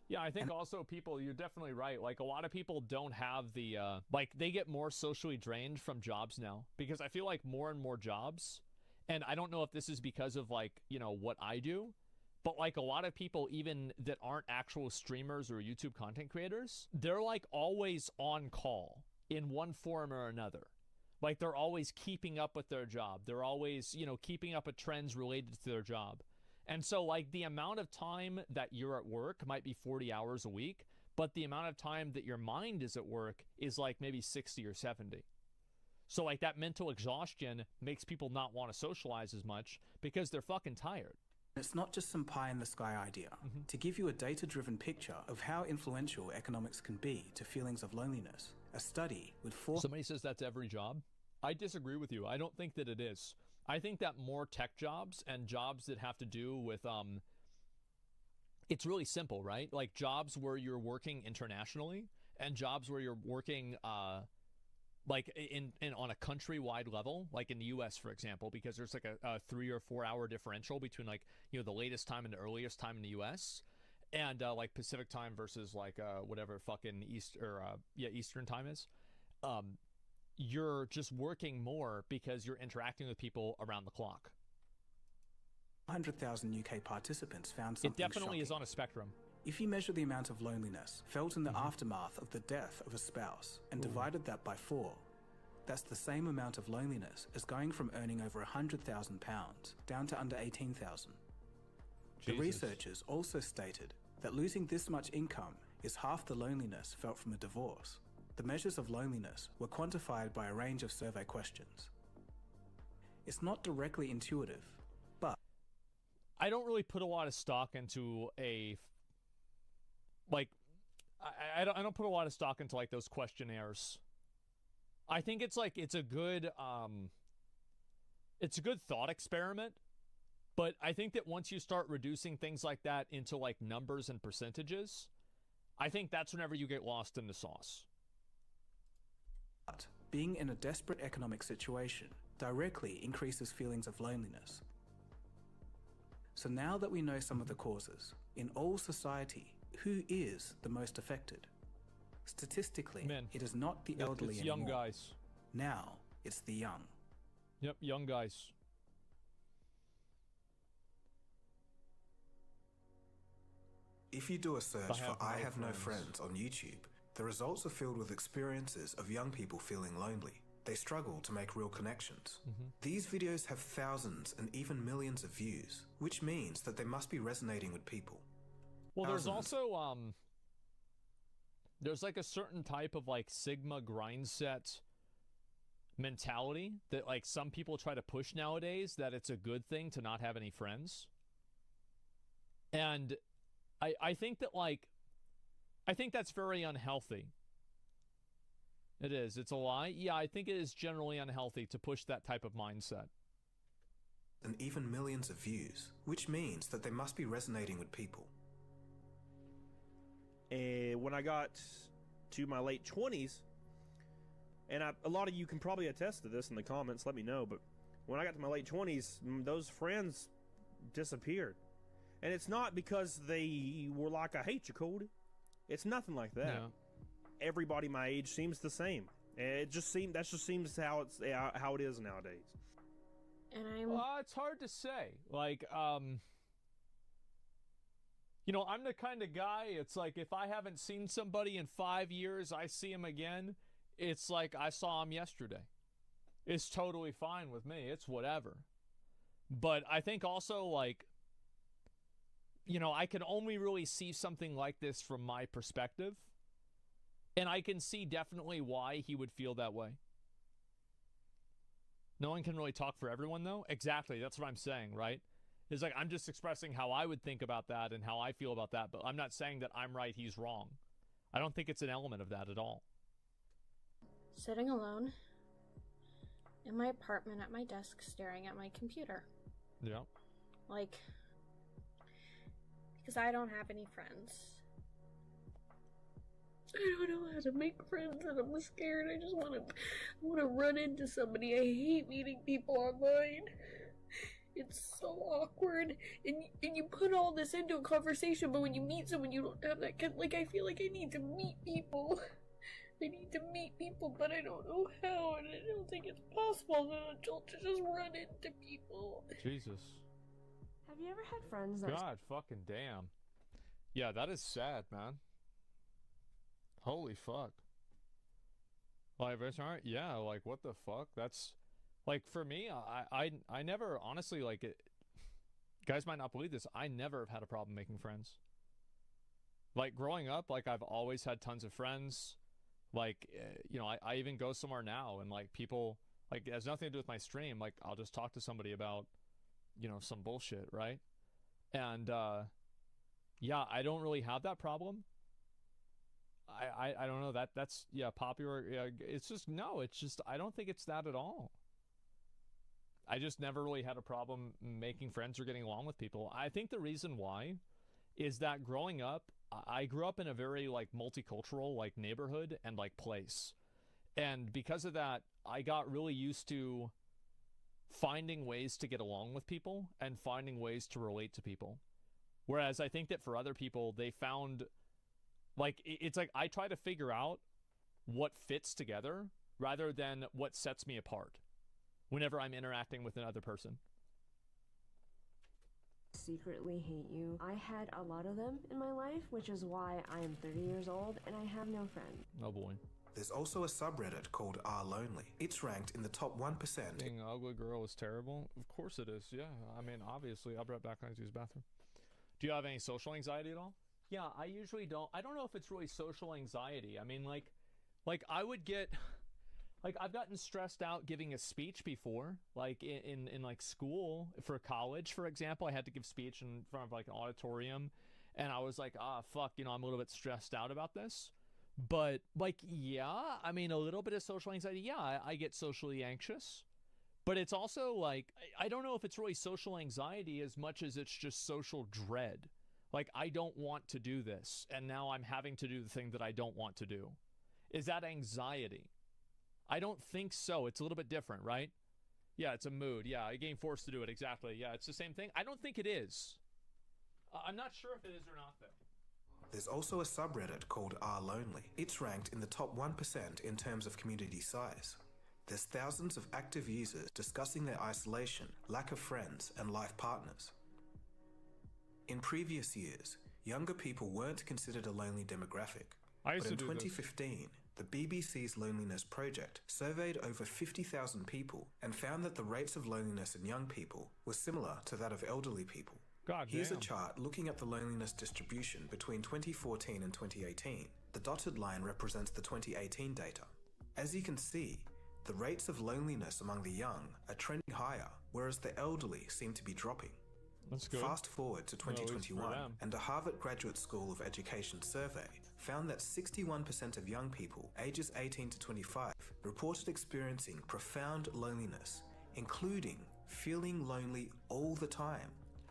Yeah, I think also people, you're definitely right. Like, a lot of people don't have the, like, they get more socially drained from jobs now. Because I feel like more and more jobs, and I don't know if this is because of, like, you know, what I do, but, like, a lot of people, even that aren't actual streamers or YouTube content creators, they're, like, always on call in one form or another. Like, they're always keeping up with their job. They're always, you know, keeping up with trends related to their job. And so, like, the amount of time that you're at work might be 40 hours a week, but the amount of time that your mind is at work is, like, maybe 60 or 70. So, like, that mental exhaustion makes people not want to socialize as much because they're fucking tired. It's not just some pie-in-the-sky idea. To give you a data-driven picture of how influential economics can be to feelings of loneliness, a study with Somebody says that's every job. I disagree with you. I don't think that it is. I think that more tech jobs and jobs that have to do with, it's really simple, right? Like, jobs where you're working internationally and jobs where you're working, like, in on a countrywide level, like in the U.S., for example, because there's like a 3 or 4 hour differential between, like, you know, the latest time and the earliest time in the U.S. and like Pacific time versus like whatever fucking Eastern time is. You're just working more because you're interacting with people around the clock. 100,000 UK participants found something It definitely shocking. is on a spectrum. If you measure the amount of loneliness felt in the aftermath of the death of a spouse and divided that by 4, that's the same amount of loneliness as going from earning over £100,000 down to under 18,000. The researchers also stated that losing this much income is half the loneliness felt from a divorce. The measures of loneliness were quantified by a range of survey questions. It's not directly intuitive, but I don't really put a lot of stock into I don't put a lot of stock into like those questionnaires. I think it's a good thought experiment, but I think that once you start reducing things like that into like numbers and percentages, I think that's whenever you get lost in the sauce. being in a desperate economic situation directly increases feelings of loneliness. So now that we know some of the causes, in all society, who is the most affected? Statistically, it is not the elderly it's young anymore. guys. Now, it's the young. Yep, young guys. If you do a search for I have no friends on YouTube, the results are filled with experiences of young people feeling lonely. They struggle to make real connections. These videos have thousands and even millions of views, which means that they must be resonating with people. Well, there's also there's like a certain type of like Sigma grind set mentality that like some people try to push nowadays, that it's a good thing to not have any friends. And I think that I think that's very unhealthy. It is. It's a lie. Yeah, I think it is generally unhealthy to push that type of mindset. And even millions of views, which means that they must be resonating with people. And when I got to my late 20s, and a lot of you can probably attest to this in the comments, let me know, but when I got to my late 20s, those friends disappeared. And it's not because they were like, I hate you, Cody. It's nothing like that. Yeah. Everybody my age seems the same. That just seems how it is nowadays. And it's hard to say. Like, you know, I'm the kind of guy, it's like if I haven't seen somebody in 5 years, I see him again, it's like I saw him yesterday. It's totally fine with me. It's whatever. But I think also, like, you know, I can only really see something like this from my perspective. And I can see definitely why he would feel that way. No one can really talk for everyone, though. Exactly. That's what I'm saying, right? It's like I'm just expressing how I would think about that and how I feel about that. But I'm not saying that I'm right, he's wrong. I don't think it's an element of that at all. sitting alone in my apartment at my desk staring at my computer. Yeah. Like, because I don't have any friends. I don't know how to make friends and I'm scared. I just want to run into somebody. I hate meeting people online. It's so awkward. And you put all this into a conversation, but when you meet someone, you don't have that kind. Like, I feel like I need to meet people. I need to meet people, but I don't know how, and I don't think it's possible to just run into people. Jesus. Have you ever had friends that... God fucking damn. Yeah, that is sad, man. Holy fuck. Like, yeah, like, what the fuck? That's, like, for me, I never, honestly, like, it, guys might not believe this, I never have had a problem making friends. Like, growing up, like, I've always had tons of friends. Like, you know, I even go somewhere now, and, like, people, like, it has nothing to do with my stream. Like, I'll just talk to somebody about, you know, some bullshit, right? And, yeah, I don't really have that problem. I don't know, that's yeah, popular. Yeah, it's just, no, it's just, I don't think it's that at all. I just never really had a problem making friends or getting along with people. I think the reason why is that growing up, I grew up in a very, like, multicultural, like, neighborhood and, like, place. And because of that, I got really used to finding ways to get along with people and finding ways to relate to people. Whereas I think that for other people, they found, like, it's like I try to figure out what fits together rather than what sets me apart whenever I'm interacting with another person. Secretly hate you. I had a lot of them in my life, which is why I am 30 years old and I have no friends. Oh boy. There's also a subreddit called r/lonely. It's ranked in the top 1%. Being an ugly girl is terrible. Of course it is. Yeah. I mean, obviously. I'll be right back when I use the bathroom. Do you have any social anxiety at all? Yeah, I usually don't. I don't know if it's really social anxiety. I mean, like, Like, I would get, like, I've gotten stressed out giving a speech before, like in like school for college, for example. I had to give speech in front of like an auditorium, and I was like, ah, fuck, you know, I'm a little bit stressed out about this. But like, yeah, I mean, a little bit of social anxiety. Yeah, I get socially anxious, but it's also like, I don't know if it's really social anxiety as much as it's just social dread. Like, I don't want to do this, and now I'm having to do the thing that I don't want to do. Is that anxiety? I don't think so. It's a little bit different, right? Yeah, it's a mood. Yeah, getting forced to do it. Exactly. Yeah, it's the same thing. I don't think it is. I'm not sure if it is or not, though. There's also a subreddit called r/lonely. It's ranked in the top 1% in terms of community size. There's thousands of active users discussing their isolation, lack of friends, and life partners. In previous years, younger people weren't considered a lonely demographic. But in 2015, the BBC's Loneliness Project surveyed over 50,000 people and found that the rates of loneliness in young people were similar to that of elderly people. Here's a chart looking at the loneliness distribution between 2014 and 2018. The dotted line represents the 2018 data. As you can see, the rates of loneliness among the young are trending higher, whereas the elderly seem to be dropping. That's good. Fast forward to 2021, and a Harvard Graduate School of Education survey found that 61% of young people ages 18 to 25 reported experiencing profound loneliness, including feeling lonely all the time.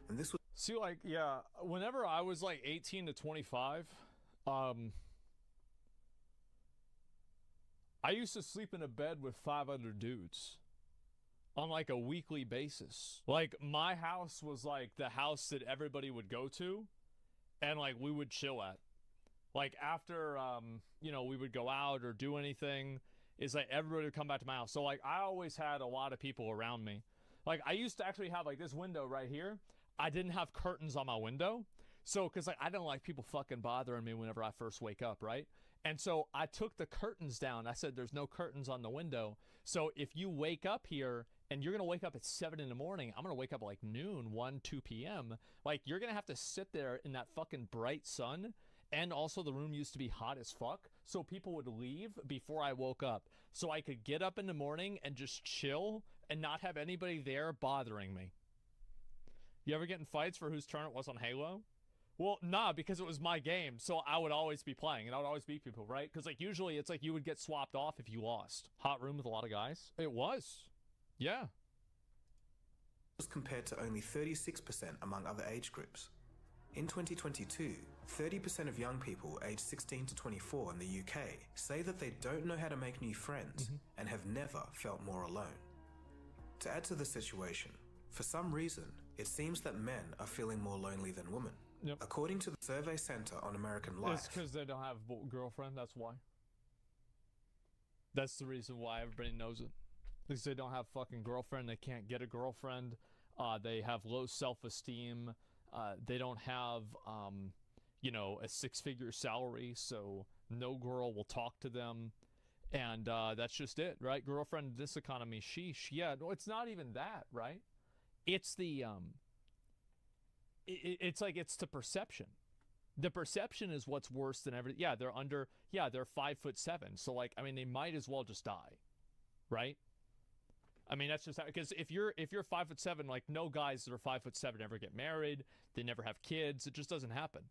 And this was... See, like, yeah, whenever I was like 18 to 25, I used to sleep in a bed with 5 other dudes on like a weekly basis. Like, my house was like the house that everybody would go to and like we would chill at. Like, after you know, we would go out or do anything, it's like everybody would come back to my house. So like, I always had a lot of people around me. Like, I used to actually have like this window right here. I didn't have curtains on my window, so because like I don't like people fucking bothering me whenever I first wake up, right? And so I took the curtains down. I said, there's no curtains on the window. So if you wake up here and you're going to wake up at 7 in the morning, I'm going to wake up at like noon, 1, 2 p.m. Like, you're going to have to sit there in that fucking bright sun. And also the room used to be hot as fuck. So people would leave before I woke up. So I could get up in the morning and just chill and not have anybody there bothering me. You ever get in fights for whose turn it was on Halo? Well, nah, because it was my game, so I would always be playing, and I would always beat people, right? Because, like, usually it's like you would get swapped off if you lost. Hot room with a lot of guys? It was. Yeah. Was compared to only 36% among other age groups. In 2022, 30% of young people aged 16 to 24 in the UK say that they don't know how to make new friends and have never felt more alone. To add to the situation, for some reason, it seems that men are feeling more lonely than women. Yep. According to the Survey Center on American Life... It's because they don't have a girlfriend, that's why. That's the reason why everybody knows it. Because they don't have fucking girlfriend, they can't get a girlfriend, they have low self-esteem, they don't have, you know, a 6-figure salary, so no girl will talk to them, and that's just it, right? Girlfriend in this economy, sheesh. Yeah, no, it's not even that, right? It's the, it's like, it's the perception. The perception is what's worse than everything. Yeah, they're 5'7", so like, I mean, they might as well just die, right? I mean, that's just how, because if you're 5'7", like, no guys that are 5'7" ever get married. They never have kids. It just doesn't happen.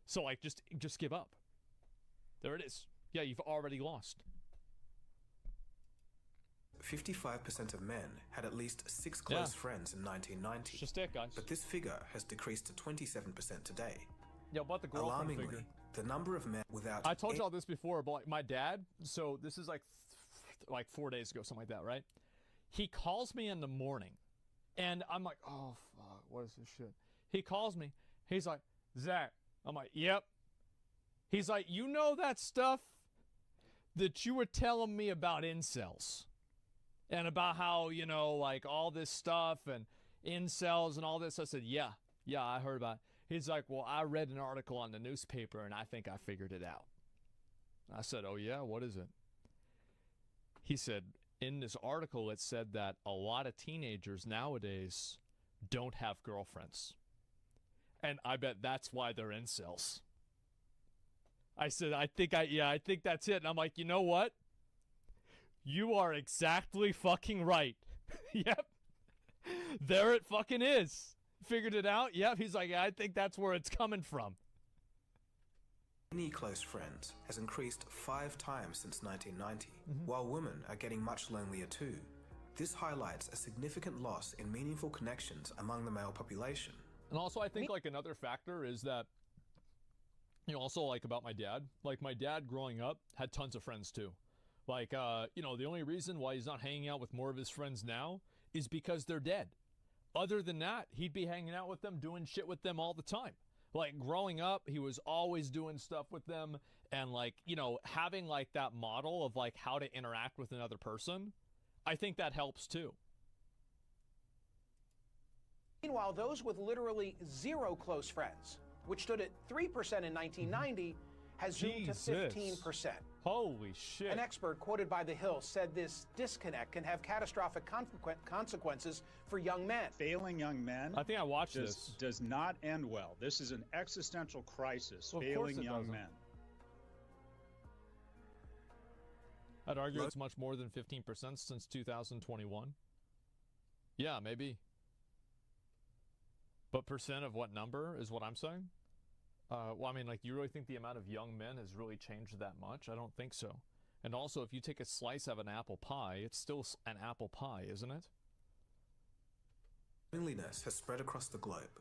So like, just give up. There it is. Yeah, you've already lost. 55% of men had at least 6 close friends in 1990. Just it, guys. But this figure has decreased to 27% today. Yeah, about the girlfriend Alarmingly, figure. the number of men without... I told y'all this before, but like my dad, so this is like 4 days ago, something like that, right? He calls me in the morning, and I'm like, oh, fuck, what is this shit? He calls me. He's like, Zach. I'm like, yep. He's like, you know that stuff that you were telling me about incels? And about how, you know, like all this stuff and incels and all this. I said, yeah, I heard about it. He's like, well, I read an article on the newspaper and I think I figured it out. I said, oh yeah, what is it? He said, in this article, it said that a lot of teenagers nowadays don't have girlfriends. And I bet that's why they're incels. I said, I think that's it. And I'm like, you know what? You are exactly fucking right. Yep. There it fucking is. Figured it out? Yep. He's like, yeah, I think that's where it's coming from. Any close friends has increased 5 times since 1990, while women are getting much lonelier too. This highlights a significant loss in meaningful connections among the male population. And also, I think like another factor is that, you know, also like about my dad, like my dad growing up had tons of friends too. Like, you know, the only reason why he's not hanging out with more of his friends now is because they're dead. Other than that, he'd be hanging out with them, doing shit with them all the time. Like growing up, he was always doing stuff with them, and like, you know, having like that model of like how to interact with another person, I think that helps too. Meanwhile, those with literally 0 close friends, which stood at 3% in 1990, has zoomed to 15%. Holy shit. An expert quoted by The Hill said this disconnect can have catastrophic consequences for young men. Failing young men, I think I watched this, does not end well. This is an existential crisis. Well, failing young men. I'd argue it's much more than 15% since 2021. Yeah, maybe. But percent of what number is what I'm saying? Well, I mean, like, you really think the amount of young men has really changed that much? I don't think so. And also, if you take a slice of an apple pie, it's still an apple pie, isn't it? Loneliness has spread across the globe.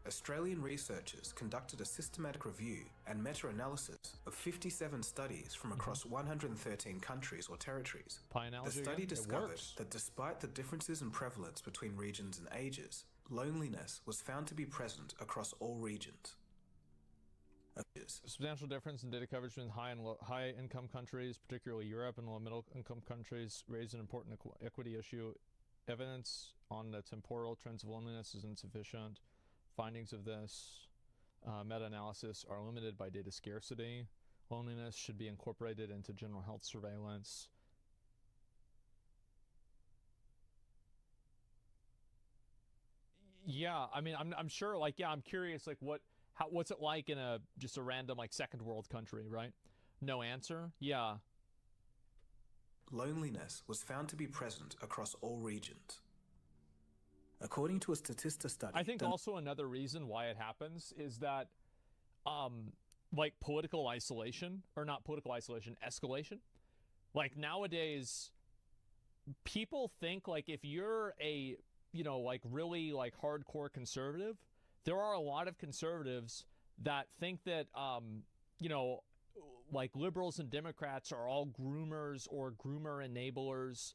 Australian researchers conducted a systematic review and meta-analysis of 57 studies from across 113 countries or territories. Pie analogy The study again? discovered that despite the differences in prevalence between regions and ages, loneliness was found to be present across all regions. Substantial difference in data coverage between high income countries, particularly Europe, and low middle income countries, raised an important equity issue. Evidence on the temporal trends of loneliness is insufficient. Findings of this meta-analysis are limited by data scarcity. Loneliness should be incorporated into general health surveillance. Yeah, I mean, I'm sure, like, yeah, I'm curious, like, what's it like in just a random, like, second world country, right? No answer? Yeah. Loneliness was found to be present across all regions. According to a Statista study... I think also another reason why it happens is that, like, political isolation, or not political isolation, escalation. Like, nowadays, people think, like, if you're a, you know, like, really, like, hardcore conservative, there are a lot of conservatives that think that, you know, like liberals and Democrats are all groomers or groomer enablers,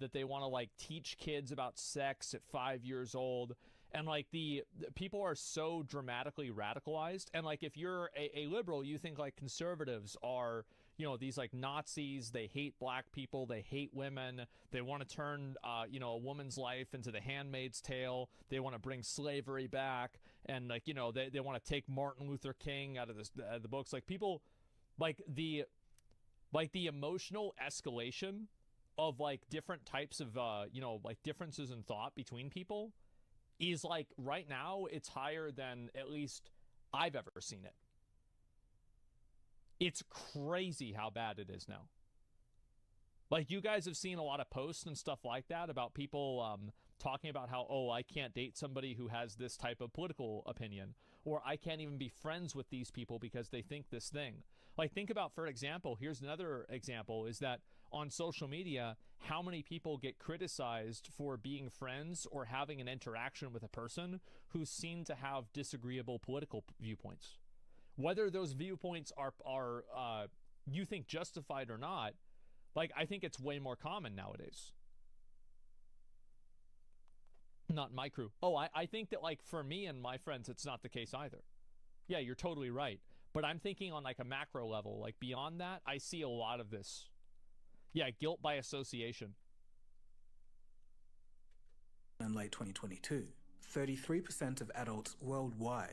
that they want to like teach kids about sex at 5 years old. And like the people are so dramatically radicalized. And like if you're a liberal, you think like conservatives are, you know, these like Nazis, they hate black people, they hate women, they want to turn, you know, a woman's life into The Handmaid's Tale, they want to bring slavery back, and like, you know, they want to take Martin Luther King out of the books. Like people, like the emotional escalation of like different types of, you know, like differences in thought between people is like right now it's higher than at least I've ever seen it. It's crazy how bad it is now. Like, you guys have seen a lot of posts and stuff like that about people talking about how, oh, I can't date somebody who has this type of political opinion, or I can't even be friends with these people because they think this thing. Like, think about, for example, here's another example, is that on social media, how many people get criticized for being friends or having an interaction with a person who's seen to have disagreeable political viewpoints. Whether those viewpoints are you think justified or not, like, I think it's way more common nowadays. Not in my crew. Oh, I think that, like, for me and my friends, it's not the case either. Yeah, you're totally right. But I'm thinking on, like, a macro level. Like, beyond that, I see a lot of this. Yeah, guilt by association. In late 2022, 33% of adults worldwide